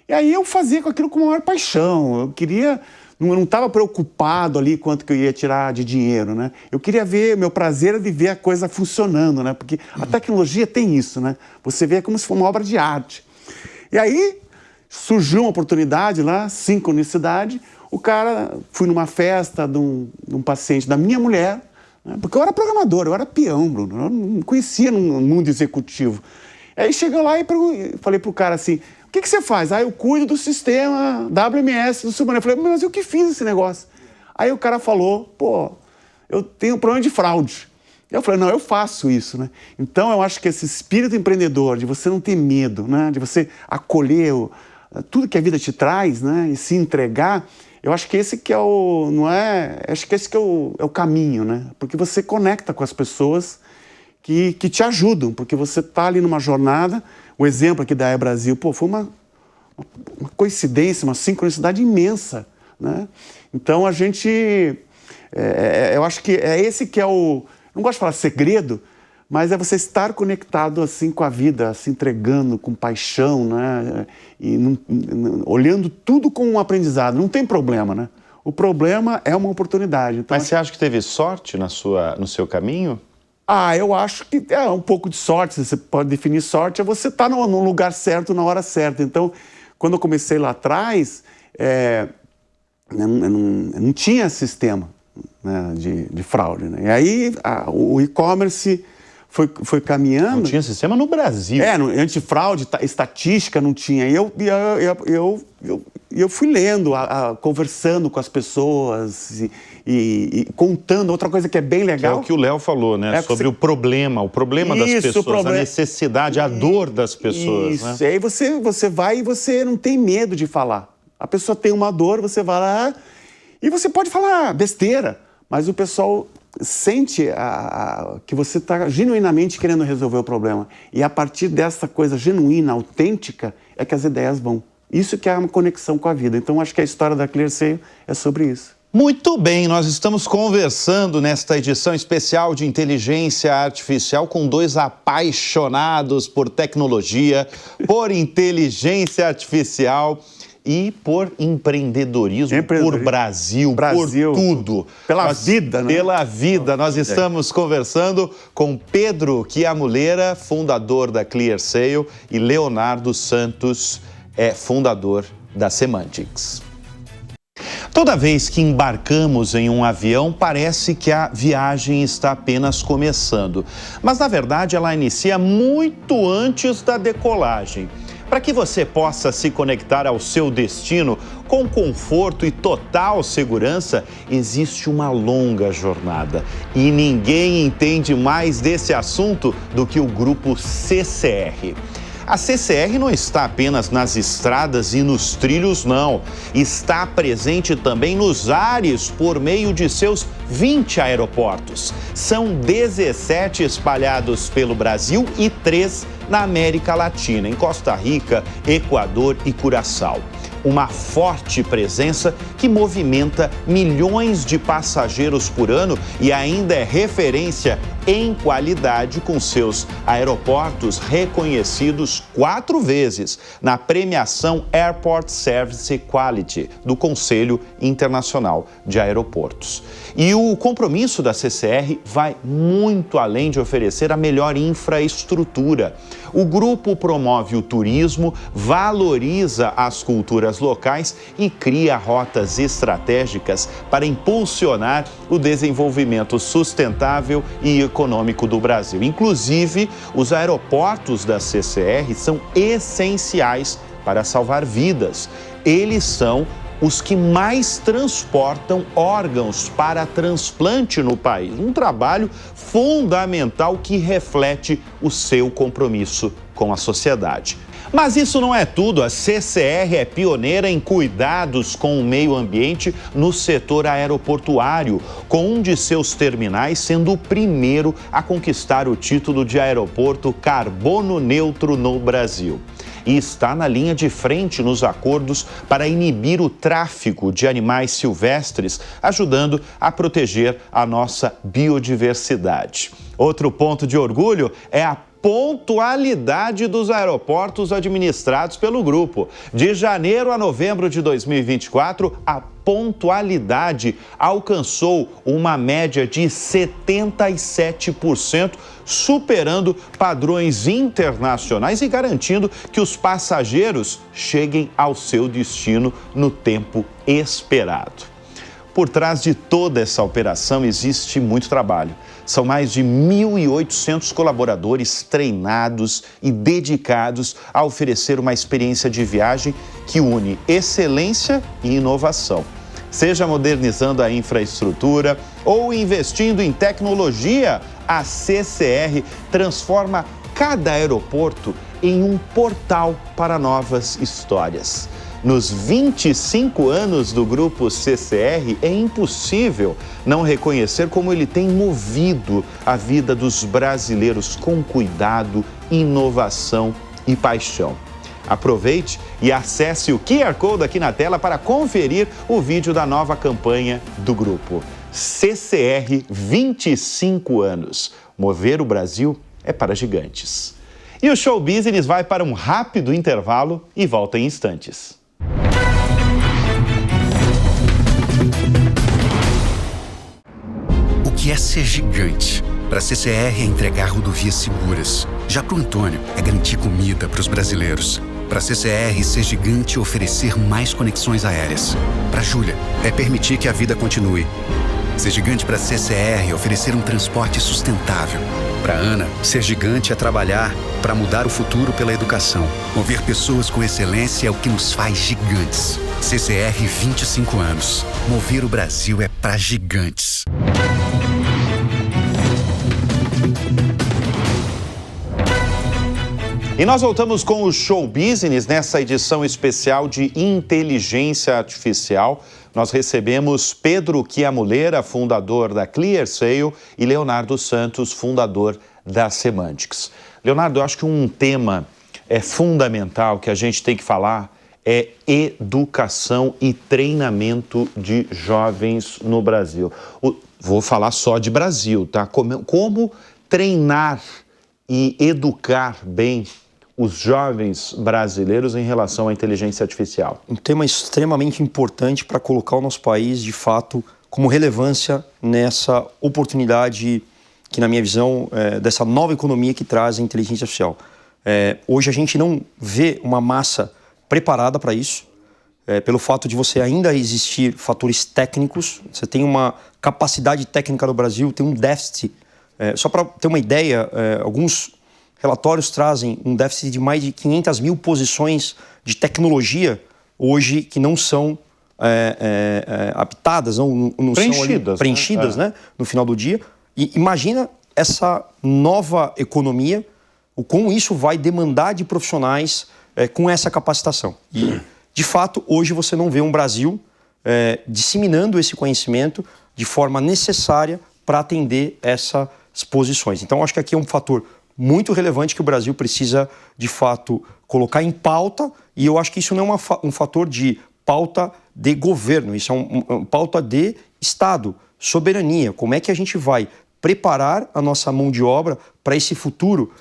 [SPEAKER 4] E aí eu fazia com aquilo com a maior paixão. Eu queria... Não estava preocupado ali quanto que eu ia tirar de dinheiro, né? Eu queria ver, meu prazer era de ver a coisa funcionando, né? Porque a tecnologia tem isso, né? Você vê como se fosse uma obra de arte. E aí surgiu uma oportunidade lá, sincronicidade. Fui numa festa de um paciente da minha mulher, né? Porque eu era programador, eu era peão, Bruno, eu não conhecia no mundo executivo. Aí chegou lá e falei pro cara assim, o que você faz? Eu cuido do sistema WMS do Submarino. Eu falei, mas eu que fiz esse negócio? Aí o cara falou, eu tenho um problema de fraude. Eu falei, não, eu faço isso, né? Então eu acho que esse espírito empreendedor, de você não ter medo, né? De você acolher tudo que a vida te traz, né? E se entregar, eu acho que esse que é o, não é, acho que esse que é o caminho, né? Porque você conecta com as pessoas que te ajudam, porque você está ali numa jornada. O exemplo aqui da E-Brasil, pô, foi uma coincidência, uma sincronicidade imensa, né? Então a gente, eu acho que é esse que é o, não gosto de falar segredo, mas é você estar conectado assim com a vida, se entregando com paixão, né? E olhando tudo como um aprendizado. Não tem problema, né? O problema é uma oportunidade. Então,
[SPEAKER 1] mas você acha que teve sorte no seu caminho?
[SPEAKER 4] Eu acho que é um pouco de sorte. Você pode definir sorte, é você estar no lugar certo, na hora certa. Então, quando eu comecei lá atrás, não tinha sistema, né, de fraude, né? E aí o e-commerce foi caminhando.
[SPEAKER 1] Não tinha sistema no Brasil.
[SPEAKER 4] Antifraude, estatística não tinha. E eu fui lendo, conversando com as pessoas e contando. Outra coisa que é bem legal...
[SPEAKER 1] Que é o que o Léo falou, né? Sobre o problema das pessoas, a necessidade, a dor das pessoas.
[SPEAKER 4] Isso,
[SPEAKER 1] né?
[SPEAKER 4] E aí você vai e você não tem medo de falar. A pessoa tem uma dor, você vai lá e você pode falar besteira, mas o pessoal sente que você está genuinamente querendo resolver o problema. E a partir dessa coisa genuína, autêntica, é que as ideias vão. Isso que é uma conexão com a vida. Então, acho que a história da ClearSale é sobre isso.
[SPEAKER 1] Muito bem, nós estamos conversando nesta edição especial de Inteligência Artificial com dois apaixonados por tecnologia, por inteligência artificial e por empreendedorismo, por Brasil, por tudo.
[SPEAKER 4] Pela vida, né?
[SPEAKER 1] Pela vida. Nós estamos conversando com Pedro Chiamuleira, fundador da ClearSale, e Leonardo Santos, fundador da Semantics. Toda vez que embarcamos em um avião, parece que a viagem está apenas começando. Mas, na verdade, ela inicia muito antes da decolagem. Para que você possa se conectar ao seu destino com conforto e total segurança, existe uma longa jornada. E ninguém entende mais desse assunto do que o grupo CCR. A CCR não está apenas nas estradas e nos trilhos, não. Está presente também nos ares por meio de seus 20 aeroportos. São 17 espalhados pelo Brasil e 3 na América Latina, em Costa Rica, Equador e Curaçao. Uma forte presença que movimenta milhões de passageiros por ano e ainda é referência em qualidade com seus aeroportos reconhecidos 4 vezes na premiação Airport Service Quality do Conselho Internacional de Aeroportos. E o compromisso da CCR vai muito além de oferecer a melhor infraestrutura. O grupo promove o turismo, valoriza as culturas locais e cria rotas estratégicas para impulsionar o desenvolvimento sustentável e econômico do Brasil. Inclusive, os aeroportos da CCR são essenciais para salvar vidas. Eles são os que mais transportam órgãos para transplante no país. Um trabalho fundamental que reflete o seu compromisso com a sociedade. Mas isso não é tudo. A CCR é pioneira em cuidados com o meio ambiente no setor aeroportuário, com um de seus terminais sendo o primeiro a conquistar o título de aeroporto carbono neutro no Brasil. E está na linha de frente nos acordos para inibir o tráfico de animais silvestres, ajudando a proteger a nossa biodiversidade. Outro ponto de orgulho é a pontualidade dos aeroportos administrados pelo grupo. De janeiro a novembro de 2024, a pontualidade alcançou uma média de 77%, superando padrões internacionais e garantindo que os passageiros cheguem ao seu destino no tempo esperado. Por trás de toda essa operação existe muito trabalho. São mais de 1.800 colaboradores treinados e dedicados a oferecer uma experiência de viagem que une excelência e inovação. Seja modernizando a infraestrutura ou investindo em tecnologia, a CCR transforma cada aeroporto em um portal para novas histórias. Nos 25 anos do Grupo CCR, é impossível não reconhecer como ele tem movido a vida dos brasileiros com cuidado, inovação e paixão. Aproveite e acesse o QR Code aqui na tela para conferir o vídeo da nova campanha do grupo. CCR 25 anos. Mover o Brasil é para gigantes. E o Show Business vai para um rápido intervalo e volta em instantes.
[SPEAKER 2] O que é ser gigante? Para a CCR é entregar rodovias seguras. Já para o Antônio é garantir comida para os brasileiros. Para a CCR, ser gigante é oferecer mais conexões aéreas. Para a Júlia, é permitir que a vida continue. Ser gigante para a CCR é oferecer um transporte sustentável. Para a Ana, ser gigante é trabalhar para mudar o futuro pela educação. Mover pessoas com excelência é o que nos faz gigantes. CCR 25 anos. Mover o Brasil é para gigantes.
[SPEAKER 1] E nós voltamos com o Show Business nessa edição especial de inteligência artificial. Nós recebemos Pedro Chiamuleira, fundador da ClearSale, e Leonardo Santos, fundador da Semantics. Leonardo, eu acho que um tema fundamental que a gente tem que falar é educação e treinamento de jovens no Brasil. Vou falar só de Brasil, tá? Como treinar e educar bem os jovens brasileiros em relação à inteligência artificial?
[SPEAKER 3] Um tema extremamente importante para colocar o nosso país, de fato, como relevância nessa oportunidade que, na minha visão, dessa nova economia que traz a inteligência artificial. Hoje a gente não vê uma massa preparada para isso, pelo fato de você ainda existir fatores técnicos. Você tem uma capacidade técnica no Brasil, tem um déficit. Só para ter uma ideia, alguns relatórios trazem um déficit de mais de 500 mil posições de tecnologia hoje que não são habitadas, não
[SPEAKER 1] preenchidas,
[SPEAKER 3] são preenchidas, né, no final do dia. E imagina essa nova economia, o como isso vai demandar de profissionais com essa capacitação. E, de fato, hoje você não vê um Brasil disseminando esse conhecimento de forma necessária para atender essas posições. Então, acho que aqui é um fator muito relevante que o Brasil precisa, de fato, colocar em pauta, e eu acho que isso não é um fator de pauta de governo, isso é uma pauta de Estado, soberania. Como é que a gente vai preparar a nossa mão de obra para esse futuro,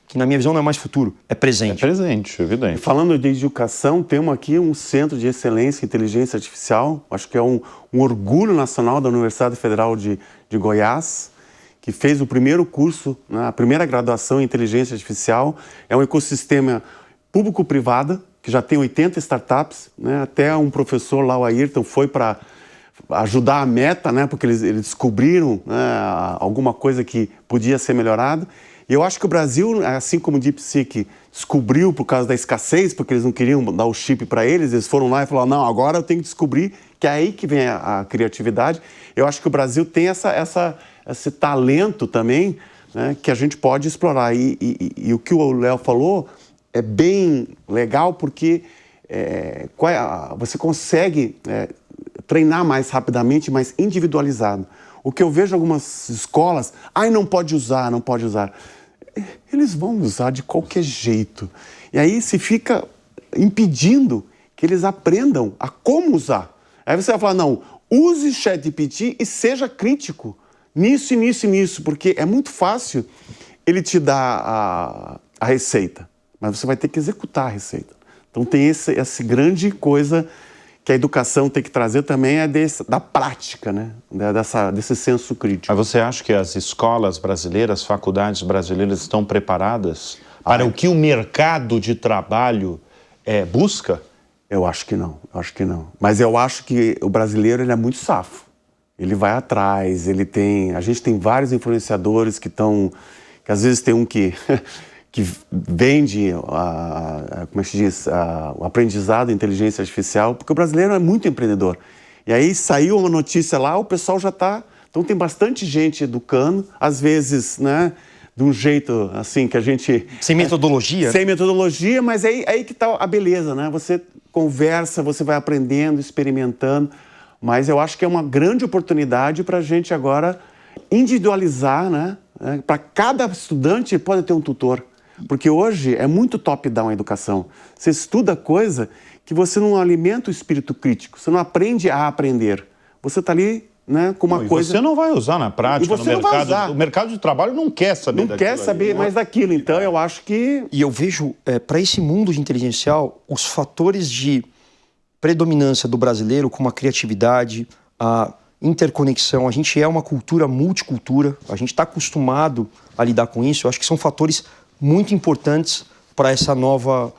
[SPEAKER 3] que na minha visão não é mais futuro, é presente.
[SPEAKER 1] É presente, evidente.
[SPEAKER 4] E falando de educação, temos aqui um centro de excelência em inteligência artificial, acho que é um orgulho nacional da Universidade Federal de Goiás, que fez o primeiro curso, né, a primeira graduação em inteligência artificial. É um ecossistema público-privado, que já tem 80 startups, né, até um professor lá, o Ayrton, foi para ajudar a Meta, né, porque eles descobriram, né, alguma coisa que podia ser melhorado. E eu acho que o Brasil, assim como o DeepSeek descobriu por causa da escassez, porque eles não queriam dar o chip para eles foram lá e falaram, não, agora eu tenho que descobrir, que é aí que vem a criatividade. Eu acho que o Brasil tem esse talento também, né, que a gente pode explorar. E o que o Léo falou é bem legal porque você consegue treinar mais rapidamente, mais individualizado. O que eu vejo em algumas escolas, não pode usar. Eles vão usar de qualquer jeito. E aí se fica impedindo que eles aprendam a como usar. Aí você vai falar, não, use ChatGPT e seja crítico nisso e nisso e nisso, porque é muito fácil ele te dar a receita, mas você vai ter que executar a receita. Então tem essa grande coisa que a educação tem que trazer também, da prática, né? Desse senso crítico.
[SPEAKER 1] Mas você acha que as escolas brasileiras, faculdades brasileiras estão preparadas para o que o mercado de trabalho busca?
[SPEAKER 4] Eu acho que não, Mas eu acho que o brasileiro ele é muito safo. Ele vai atrás, a gente tem vários influenciadores que às vezes tem um que vende, como é que se diz, o aprendizado em inteligência artificial, porque o brasileiro é muito empreendedor. E aí saiu uma notícia lá, o pessoal já está... Então tem bastante gente educando, às vezes, né, de um jeito assim que a gente...
[SPEAKER 3] Sem metodologia?
[SPEAKER 4] Sem metodologia, mas aí que está a beleza, né? Você conversa, você vai aprendendo, experimentando, mas eu acho que é uma grande oportunidade para a gente agora individualizar, né? Para cada estudante pode ter um tutor, porque hoje é muito top-down a educação. Você estuda coisa que você não alimenta o espírito crítico, você não aprende a aprender. Você está ali, né, com uma coisa...
[SPEAKER 1] Você não vai usar na prática, no mercado. O mercado de trabalho não quer saber daquilo.
[SPEAKER 4] Não quer saber mais daquilo, então eu acho que...
[SPEAKER 3] E eu vejo, para esse mundo de inteligência artificial, os fatores de predominância do brasileiro, como a criatividade, a interconexão, a gente é uma cultura multicultura, a gente está acostumado a lidar com isso, eu acho que são fatores muito importantes para essa nova...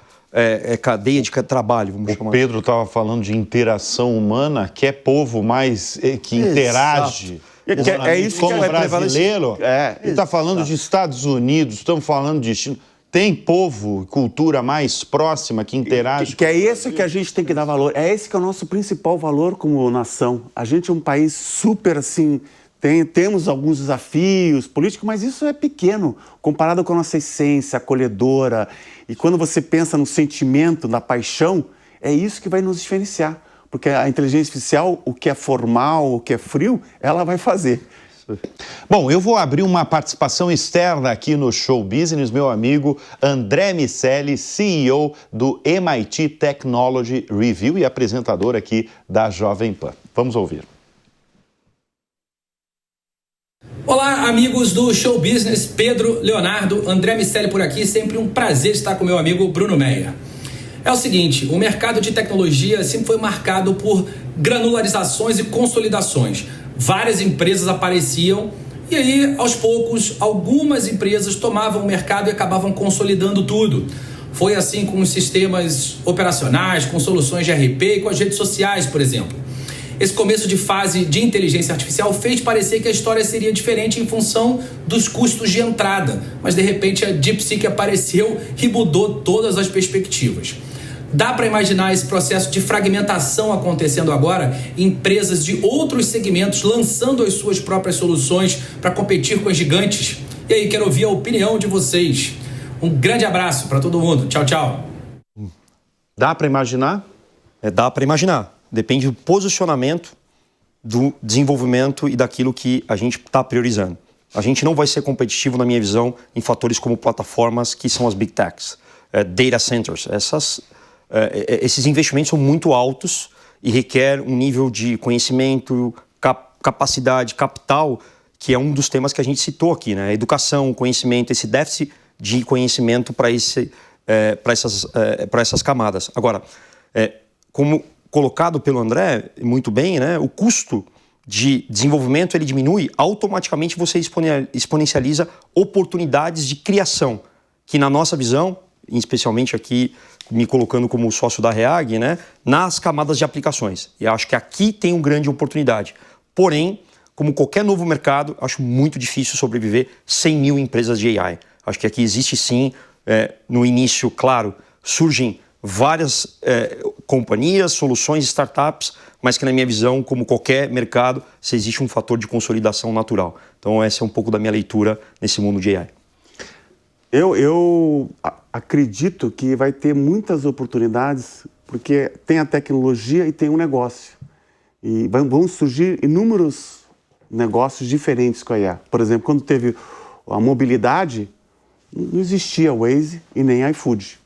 [SPEAKER 3] cadeia de trabalho, vamos chamar.
[SPEAKER 1] O Pedro estava falando de interação humana, que é povo mais que interage.
[SPEAKER 4] É isso
[SPEAKER 1] como
[SPEAKER 4] que
[SPEAKER 1] brasileiro. Ele está falando de Estados Unidos, estamos falando de China. Tem povo, cultura mais próxima que interage.
[SPEAKER 4] Que é esse que a gente tem que dar valor. É esse que é o nosso principal valor como nação. A gente é um país super assim... Temos alguns desafios políticos, mas isso é pequeno, comparado com a nossa essência acolhedora. E quando você pensa no sentimento, na paixão, é isso que vai nos diferenciar. Porque a inteligência artificial, o que é formal, o que é frio, ela vai fazer.
[SPEAKER 1] Bom, eu vou abrir uma participação externa aqui no Show Business, meu amigo André Miceli, CEO do MIT Technology Review e apresentador aqui da Jovem Pan. Vamos ouvir.
[SPEAKER 5] Olá, amigos do Show Business, Pedro, Leonardo, André Miceli por aqui, sempre um prazer estar com meu amigo Bruno Meyer. É o seguinte, o mercado de tecnologia sempre foi marcado por granularizações e consolidações. Várias empresas apareciam e aí, aos poucos, algumas empresas tomavam o mercado e acabavam consolidando tudo. Foi assim com os sistemas operacionais, com soluções de RP e com as redes sociais, por exemplo. Esse começo de fase de inteligência artificial fez parecer que a história seria diferente em função dos custos de entrada, mas de repente a DeepSeek apareceu e mudou todas as perspectivas. Dá para imaginar esse processo de fragmentação acontecendo agora, empresas de outros segmentos lançando as suas próprias soluções para competir com as gigantes? E aí, quero ouvir a opinião de vocês. Um grande abraço para todo mundo. Tchau, tchau.
[SPEAKER 1] Dá para imaginar?
[SPEAKER 3] Dá para imaginar. Depende do posicionamento, do desenvolvimento e daquilo que a gente está priorizando. A gente não vai ser competitivo, na minha visão, em fatores como plataformas que são as Big Techs, data centers. Esses investimentos são muito altos e requer um nível de conhecimento, capacidade, capital, que é um dos temas que a gente citou aqui, né? Educação, conhecimento, esse déficit de conhecimento para essas camadas. Agora, como colocado pelo André, muito bem, né? O custo de desenvolvimento ele diminui, automaticamente você exponencializa oportunidades de criação, que na nossa visão, especialmente aqui me colocando como sócio da REAG, né? Nas camadas de aplicações. E acho que aqui tem uma grande oportunidade. Porém, como qualquer novo mercado, acho muito difícil sobreviver 100 mil empresas de AI. Acho que aqui existe sim, no início, claro, surgem várias companhias, soluções, startups, mas que na minha visão, como qualquer mercado, se existe um fator de consolidação natural. Então essa é um pouco da minha leitura nesse mundo de AI.
[SPEAKER 4] Eu acredito que vai ter muitas oportunidades, porque tem a tecnologia e tem um negócio. E vão surgir inúmeros negócios diferentes com a IA. Por exemplo, quando teve a mobilidade, não existia Waze e nem iFood.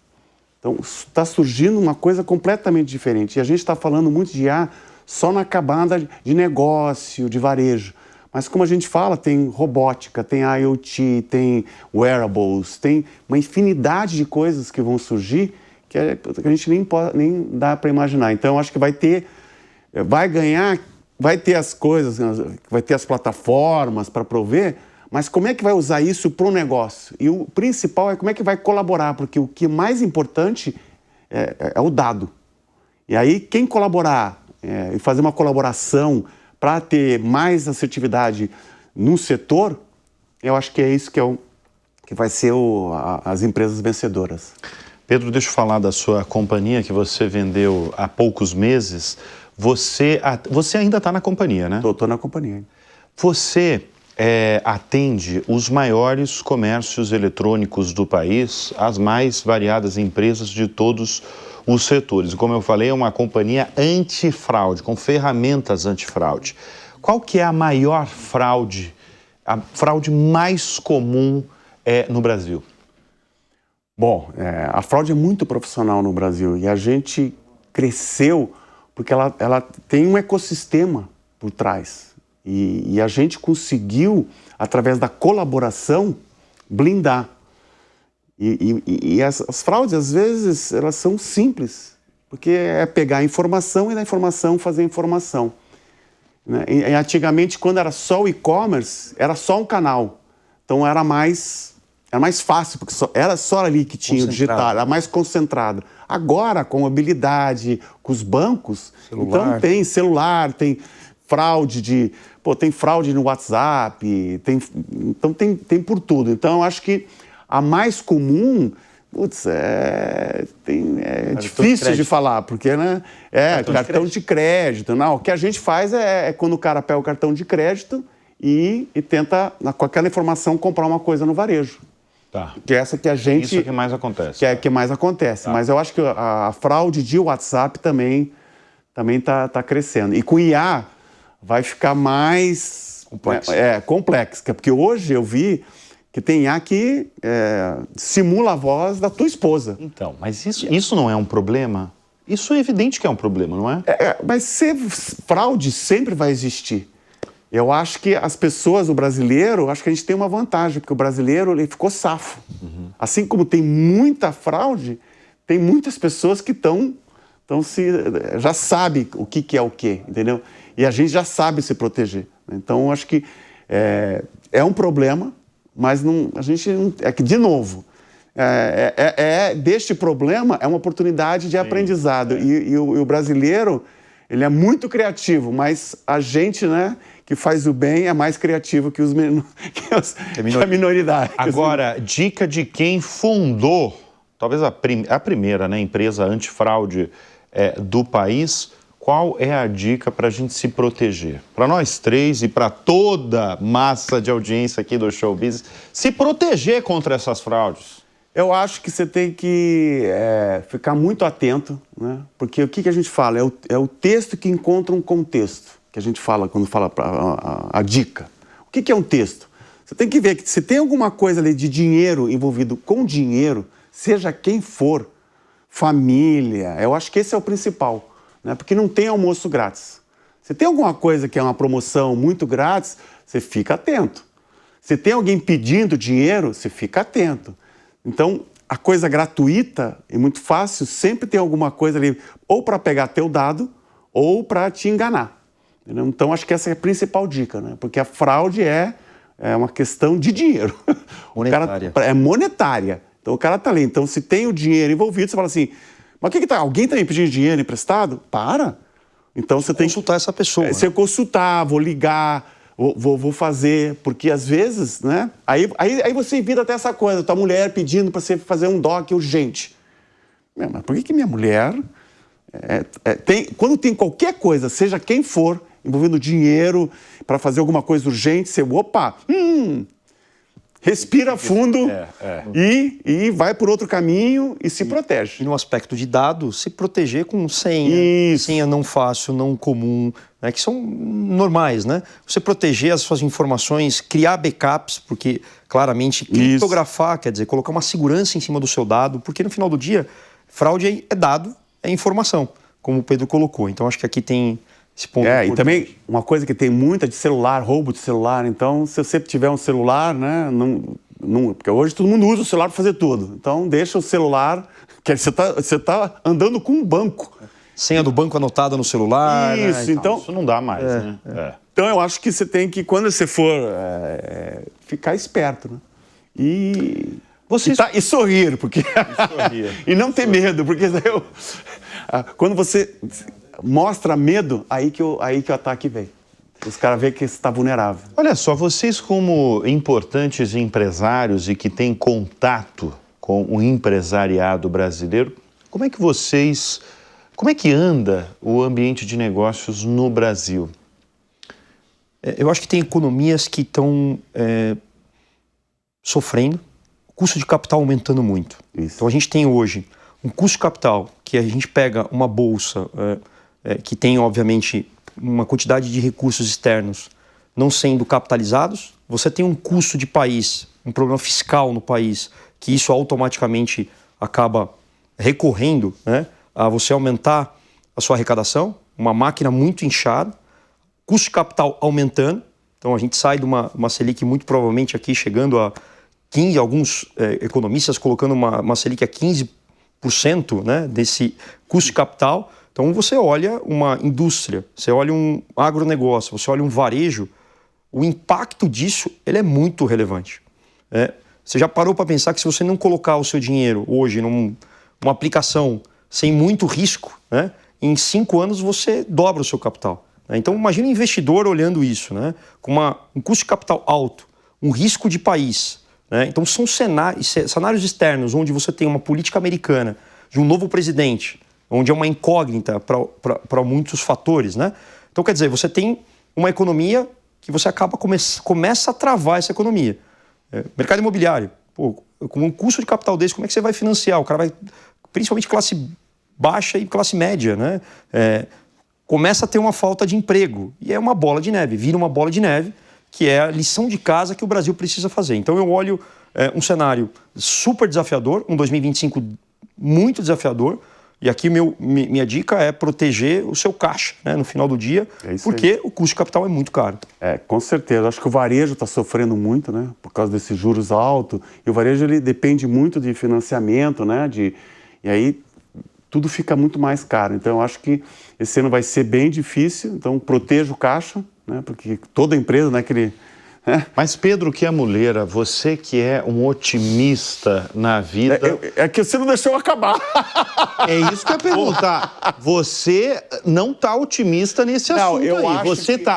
[SPEAKER 4] Então, está surgindo uma coisa completamente diferente. E a gente está falando muito de IA só na camada de negócio, de varejo. Mas como a gente fala, tem robótica, tem IoT, tem wearables, tem uma infinidade de coisas que vão surgir que a gente nem dá para imaginar. Então, eu acho que vai ter as coisas, vai ter as plataformas para prover, mas como é que vai usar isso para o negócio? E o principal é como é que vai colaborar, porque o que é mais importante é o dado. E aí, quem colaborar e fazer uma colaboração para ter mais assertividade no setor, eu acho que é isso que vai ser as empresas vencedoras.
[SPEAKER 1] Pedro, deixa eu falar da sua companhia que você vendeu há poucos meses. Você ainda está na companhia, né?
[SPEAKER 4] Estou na companhia.
[SPEAKER 1] Você atende os maiores comércios eletrônicos do país, as mais variadas empresas de todos os setores. Como eu falei, é uma companhia antifraude, com ferramentas antifraude. Qual que é a maior fraude, a fraude mais comum no Brasil?
[SPEAKER 4] Bom, a fraude é muito profissional no Brasil e a gente cresceu porque ela tem um ecossistema por trás. E a gente conseguiu, através da colaboração, blindar. E as fraudes, às vezes, elas são simples, porque é pegar a informação e da informação fazer informação. Né? E antigamente, quando era só o e-commerce, era só um canal. Então era mais fácil, porque era só ali que tinha o digital, era mais concentrado. Agora, com mobilidade, com os bancos, então tem celular, tem fraude tem fraude no WhatsApp, então tem por tudo. Então, eu acho que a mais comum, é difícil de falar, porque, né? Cartão de crédito. Não, o que a gente faz é quando o cara pega o cartão de crédito e tenta, com aquela informação, comprar uma coisa no varejo.
[SPEAKER 1] Tá.
[SPEAKER 4] Que é essa que a gente...
[SPEAKER 1] Isso que mais acontece.
[SPEAKER 4] Que mais acontece. Tá. Mas eu acho que a fraude de WhatsApp também tá crescendo. E com IA vai ficar mais... complexo. Porque hoje eu vi que tem IA que simula a voz da tua esposa.
[SPEAKER 1] Então, mas isso não é um problema? Isso é evidente que é um problema, não é?
[SPEAKER 4] Mas fraude sempre vai existir. Eu acho que as pessoas, o brasileiro, acho que a gente tem uma vantagem, porque o brasileiro ele ficou safo. Uhum. Assim como tem muita fraude, tem muitas pessoas que já sabem o que é o quê, entendeu? E a gente já sabe se proteger. Então, acho que é um problema, mas a gente não... É que, de novo, deste problema é uma oportunidade de aprendizado. E o brasileiro, ele é muito criativo, mas a gente, né, que faz o bem é mais criativo que a minoridade.
[SPEAKER 1] Agora, dica de quem fundou, talvez a primeira, né, empresa antifraude do país. Qual é a dica para a gente se proteger? Para nós três e para toda a massa de audiência aqui do Show Business, se proteger contra essas fraudes.
[SPEAKER 4] Eu acho que você tem que ficar muito atento, né? Porque o que a gente fala? É o texto que encontra um contexto, que a gente fala quando fala a dica. O que é um texto? Você tem que ver que se tem alguma coisa ali de dinheiro envolvido com dinheiro, seja quem for, família, eu acho que esse é o principal. Né? Porque não tem almoço grátis. Se tem alguma coisa que é uma promoção muito grátis, você fica atento. Se tem alguém pedindo dinheiro, você fica atento. Então, a coisa gratuita e muito fácil, sempre tem alguma coisa ali, ou para pegar teu dado, ou para te enganar. Entendeu? Então, acho que essa é a principal dica, né? Porque a fraude é uma questão de dinheiro.
[SPEAKER 3] Monetária.
[SPEAKER 4] É monetária. Então, o cara está ali. Então, se tem o dinheiro envolvido, você fala assim, mas o que tá? Alguém está me pedindo dinheiro emprestado? Para! Então, você tem que
[SPEAKER 3] consultar essa pessoa.
[SPEAKER 4] Você consultar, vou ligar, vou fazer, porque às vezes, né? Aí você evita até essa coisa, tua mulher pedindo para você fazer um DOC urgente. Mas por que minha mulher... quando tem qualquer coisa, seja quem for, envolvendo dinheiro, para fazer alguma coisa urgente, você... Respira fundo e vai por outro caminho e se protege.
[SPEAKER 3] E no aspecto de dados, se proteger com senha, senha não fácil, não comum, né, que são normais, né? Você proteger as suas informações, criar backups, porque claramente criptografar, quer dizer, colocar uma segurança em cima do seu dado, porque no final do dia, fraude é dado, é informação, como o Pedro colocou. Então acho que aqui tem esse ponto.
[SPEAKER 4] E também uma coisa que tem muita de celular, roubo de celular. Então, se você tiver um celular, né, porque hoje todo mundo usa o celular para fazer tudo. Então, deixa o celular, que você tá andando com um banco.
[SPEAKER 3] Senha do banco anotada no celular.
[SPEAKER 4] Isso,
[SPEAKER 3] né,
[SPEAKER 4] então...
[SPEAKER 1] Isso não dá mais, né?
[SPEAKER 4] Então, eu acho que você tem que, quando você for, ficar esperto, né? E sorrir, porque... e não ter medo, porque quando você... mostra medo, aí que o ataque vem. Os caras veem que você está vulnerável.
[SPEAKER 1] Olha só, vocês como importantes empresários e que têm contato com o empresariado brasileiro, como é que anda o ambiente de negócios no Brasil?
[SPEAKER 3] Eu acho que tem economias que estão sofrendo, o custo de capital aumentando muito.
[SPEAKER 4] Isso.
[SPEAKER 3] Então a gente tem hoje um custo de capital que a gente pega uma bolsa que tem, obviamente, uma quantidade de recursos externos não sendo capitalizados. Você tem um custo de país, um problema fiscal no país, que isso automaticamente acaba recorrendo, né, a você aumentar a sua arrecadação, uma máquina muito inchada, custo de capital aumentando. Então a gente sai de uma Selic muito provavelmente aqui chegando a 15%, alguns economistas colocando uma Selic a 15%, né, desse custo de capital. Então você olha uma indústria, você olha um agronegócio, você olha um varejo, o impacto disso ele é muito relevante. Você já parou para pensar que se você não colocar o seu dinheiro hoje numa aplicação sem muito risco, né, em 5 anos você dobra o seu capital. Então imagina um investidor olhando isso, né, com um custo de capital alto, um risco de país. Né? Então são cenários externos onde você tem uma política americana de um novo presidente, onde é uma incógnita para muitos fatores. Né? Então quer dizer, você tem uma economia que você começa a travar essa economia. Mercado imobiliário, com um custo de capital desse, como é que você vai financiar? O cara vai, principalmente classe baixa e classe média, né? Começa a ter uma falta de emprego. E é uma bola de neve, vira uma bola de neve, que é a lição de casa que o Brasil precisa fazer. Então eu olho um cenário super desafiador, um 2025 muito desafiador, e aqui minha dica é proteger o seu caixa, né, no final do dia, porque o custo de capital é muito caro.
[SPEAKER 4] Com certeza. Acho que o varejo está sofrendo muito, né, por causa desses juros altos. E o varejo ele depende muito de financiamento, né, e aí tudo fica muito mais caro. Então eu acho que esse ano vai ser bem difícil. Então proteja o caixa, né, porque toda empresa, né,
[SPEAKER 1] Mas Pedro Chiamuleira, você que é um otimista na vida...
[SPEAKER 4] É que você não deixou eu acabar.
[SPEAKER 1] É isso que eu ia perguntar. Você não está otimista nesse assunto aí.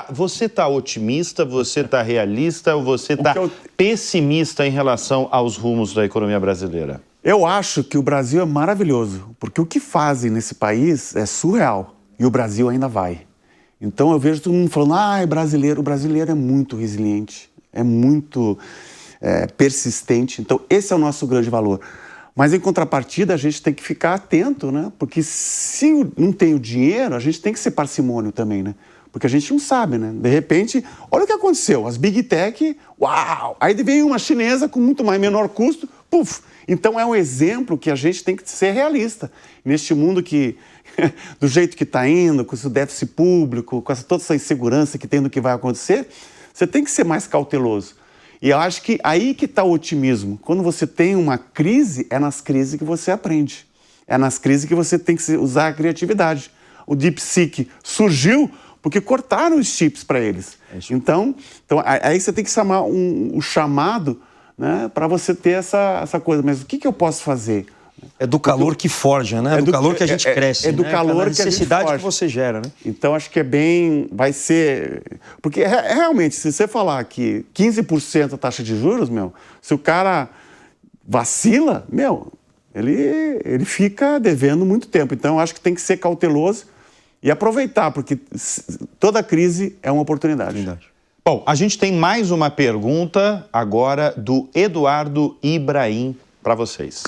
[SPEAKER 1] Você tá otimista, você está realista ou você está pessimista em relação aos rumos da economia brasileira?
[SPEAKER 4] Eu acho que o Brasil é maravilhoso, porque o que fazem nesse país é surreal e o Brasil ainda vai. Então eu vejo todo mundo falando, o brasileiro é muito resiliente, é muito persistente. Então esse é o nosso grande valor. Mas em contrapartida a gente tem que ficar atento, né? Porque se não tem o dinheiro, a gente tem que ser parcimônio também, né? Porque a gente não sabe, né? De repente, olha o que aconteceu, as Big Tech, uau! Aí veio uma chinesa com muito menor custo, puf! Então é um exemplo que a gente tem que ser realista. Neste mundo que, do jeito que está indo, com esse déficit público, com toda essa insegurança que tem do que vai acontecer, você tem que ser mais cauteloso. E eu acho que aí que está o otimismo. Quando você tem uma crise, é nas crises que você aprende. É nas crises que você tem que usar a criatividade. O DeepSeek surgiu porque cortaram os chips para eles. Então aí você tem que chamar o chamado, né, para você ter essa coisa. Mas o que eu posso fazer?
[SPEAKER 3] É do calor que forja, né? É do calor que a gente cresce.
[SPEAKER 4] É do calor que a
[SPEAKER 3] necessidade que você gera, né?
[SPEAKER 4] Então, acho que vai ser... Porque, realmente, se você falar que 15% a taxa de juros, se o cara vacila, ele fica devendo muito tempo. Então, acho que tem que ser cauteloso e aproveitar, porque toda crise é uma oportunidade.
[SPEAKER 1] Bom, a gente tem mais uma pergunta agora do Eduardo Ibrahim para vocês.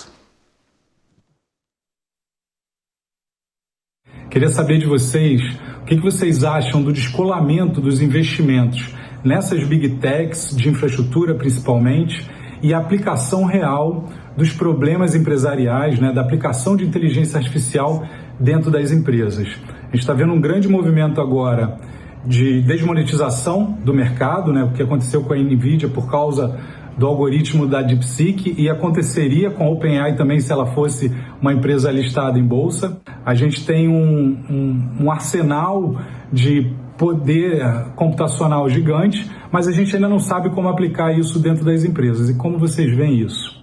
[SPEAKER 6] Queria saber de vocês o que vocês acham do descolamento dos investimentos nessas big techs de infraestrutura principalmente e a aplicação real dos problemas empresariais, né, da aplicação de inteligência artificial dentro das empresas. A gente está vendo um grande movimento agora de desmonetização do mercado, né, o que aconteceu com a NVIDIA por causa do algoritmo da DeepSeek e aconteceria com a OpenAI também se ela fosse uma empresa listada em bolsa. A gente tem um arsenal de poder computacional gigante, mas a gente ainda não sabe como aplicar isso dentro das empresas. E como vocês veem isso?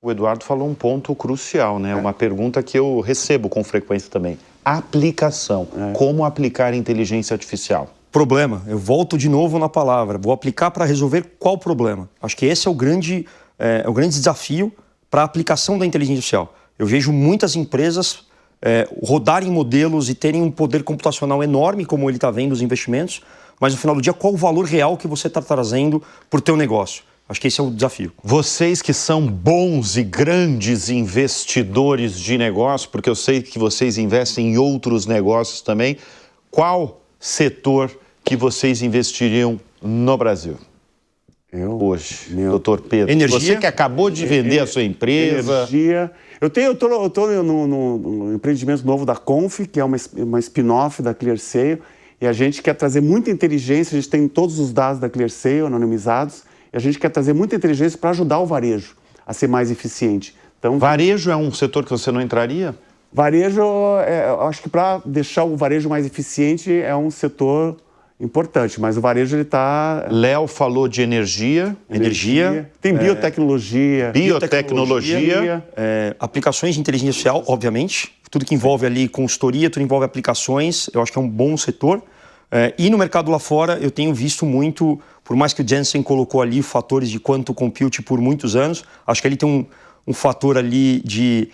[SPEAKER 1] O Eduardo falou um ponto crucial, né? Uma pergunta que eu recebo com frequência também. Aplicação. Como aplicar inteligência artificial?
[SPEAKER 3] Problema. Eu volto de novo na palavra. Vou aplicar para resolver qual problema? Acho que esse é o grande desafio para a aplicação da inteligência artificial. Eu vejo muitas empresas rodarem modelos e terem um poder computacional enorme, como ele está vendo os investimentos, mas no final do dia, qual o valor real que você está trazendo para o teu negócio? Acho que esse é o desafio.
[SPEAKER 1] Vocês que são bons e grandes investidores de negócio, porque eu sei que vocês investem em outros negócios também, qual setor que vocês investiriam no Brasil? Hoje, doutor Pedro.
[SPEAKER 3] Energia.
[SPEAKER 1] Você que acabou de vender a sua empresa.
[SPEAKER 4] Energia. Eu estou no empreendimento novo da Conf, que é uma spin-off da ClearSale, e a gente quer trazer muita inteligência, a gente tem todos os dados da ClearSale anonimizados, e a gente quer trazer muita inteligência para ajudar o varejo a ser mais eficiente. Então,
[SPEAKER 1] varejo é um setor que você não entraria?
[SPEAKER 4] Varejo, eu acho que para deixar o varejo mais eficiente é um setor importante, mas o varejo ele está...
[SPEAKER 1] Léo falou de energia.
[SPEAKER 4] Tem biotecnologia.
[SPEAKER 3] Aplicações de inteligência artificial, obviamente. Tudo que envolve ali consultoria, tudo que envolve aplicações, eu acho que é um bom setor. E no mercado lá fora, eu tenho visto muito, por mais que o Jensen colocou ali fatores de quantum compute por muitos anos, acho que ele tem um fator ali de,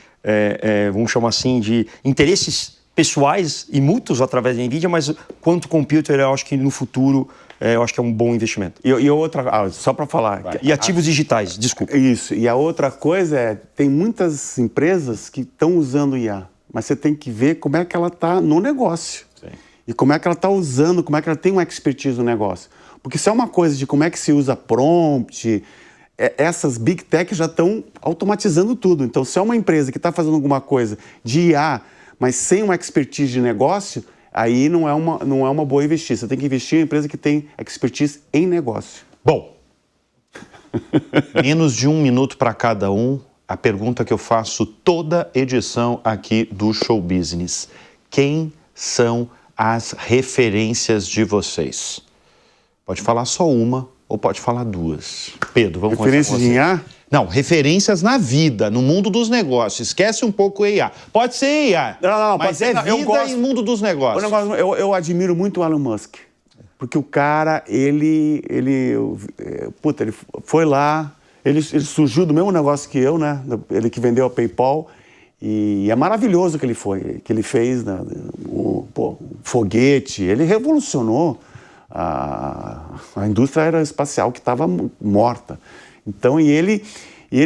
[SPEAKER 3] vamos chamar assim, de interesses pessoais e mútuos através da NVIDIA, mas quanto computer, eu acho que no futuro, eu acho que é um bom investimento.
[SPEAKER 4] E outra, só para falar...
[SPEAKER 3] E ativos digitais, desculpa.
[SPEAKER 4] Isso, e a outra coisa tem muitas empresas que estão usando IA, mas você tem que ver como é que ela está no negócio. Sim. E como é que ela está usando, como é que ela tem uma expertise no negócio. Porque se é uma coisa de como é que se usa prompt, essas big tech já estão automatizando tudo. Então, se é uma empresa que está fazendo alguma coisa de IA, mas sem uma expertise de negócio, aí não é uma boa investir. Você tem que investir em empresa que tem expertise em negócio.
[SPEAKER 1] Bom, menos de 1 minuto para cada um. A pergunta que eu faço toda edição aqui do Show Business. Quem são as referências de vocês? Pode falar só uma ou pode falar duas. Pedro, vamos começar com você.
[SPEAKER 4] Referências em IA?
[SPEAKER 1] Não, referências na vida, no mundo dos negócios. Esquece um pouco o IA. Pode ser IA, mas é vida em mundo dos negócios.
[SPEAKER 4] Eu admiro muito o Elon Musk. Porque o cara, ele foi lá, ele surgiu do mesmo negócio que eu, né? Ele que vendeu a PayPal. E é maravilhoso o que ele fez, né? O foguete. Ele revolucionou a indústria aeroespacial que estava morta. Então, e ele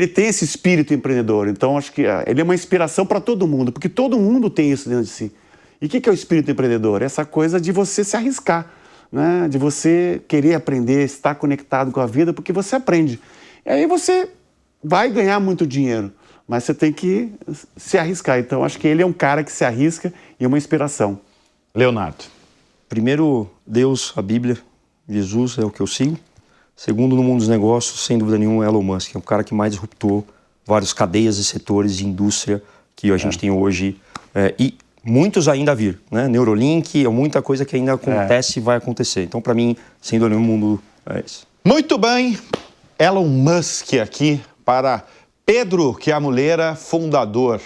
[SPEAKER 4] tem esse espírito empreendedor. Então, acho que ele é uma inspiração para todo mundo, porque todo mundo tem isso dentro de si. E o que é o espírito empreendedor? Essa coisa de você se arriscar, né? De você querer aprender, estar conectado com a vida, porque você aprende. E aí você vai ganhar muito dinheiro, mas você tem que se arriscar. Então, acho que ele é um cara que se arrisca e é uma inspiração.
[SPEAKER 1] Leonardo.
[SPEAKER 3] Primeiro, Deus, a Bíblia, Jesus é o que eu sigo. Segundo, no mundo dos negócios, sem dúvida nenhuma, é Elon Musk. É o cara que mais disruptou várias cadeias e setores de indústria que a gente tem hoje. E muitos ainda a vir, né? Neuralink, muita coisa que ainda acontece e vai acontecer. Então, para mim, sem dúvida nenhuma, o mundo é isso.
[SPEAKER 1] Muito bem. Elon Musk aqui para Pedro Chiamuleira, fundador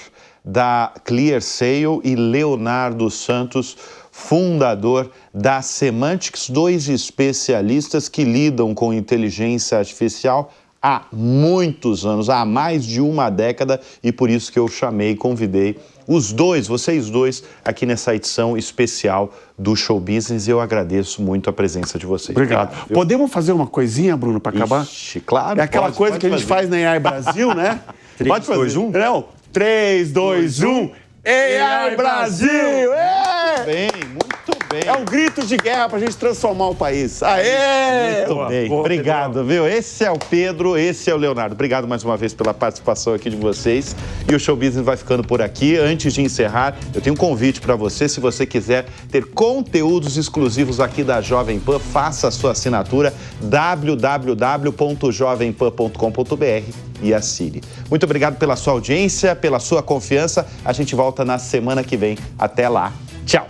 [SPEAKER 1] da ClearSale, e Leonardo Santos, fundador da Semantics, 2 especialistas que lidam com inteligência artificial há muitos anos, há mais de uma década, e por isso que eu convidei vocês dois, aqui nessa edição especial do Show Business, e eu agradeço muito a presença de vocês.
[SPEAKER 4] Obrigado. Podemos fazer uma coisinha, Bruno, para acabar?
[SPEAKER 1] Ixi, claro.
[SPEAKER 4] É aquela coisa que a gente faz na AI Brasil, né?
[SPEAKER 3] 3, 2, 1?
[SPEAKER 4] Não, 3, 2, 1... AI Brasil!
[SPEAKER 1] Muito bem.
[SPEAKER 4] É um grito de guerra pra gente transformar o país. Aê!
[SPEAKER 1] Muito bem. Obrigado, viu? Esse é o Pedro, esse é o Leonardo. Obrigado mais uma vez pela participação aqui de vocês. E o Show Business vai ficando por aqui. Antes de encerrar, eu tenho um convite para você. Se você quiser ter conteúdos exclusivos aqui da Jovem Pan, faça a sua assinatura www.jovempan.com.br e assine. Muito obrigado pela sua audiência, pela sua confiança. A gente volta na semana que vem. Até lá. Tchau.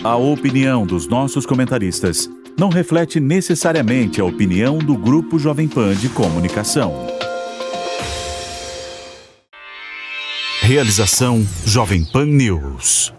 [SPEAKER 7] A opinião dos nossos comentaristas não reflete necessariamente a opinião do Grupo Jovem Pan de Comunicação. Realização Jovem Pan News.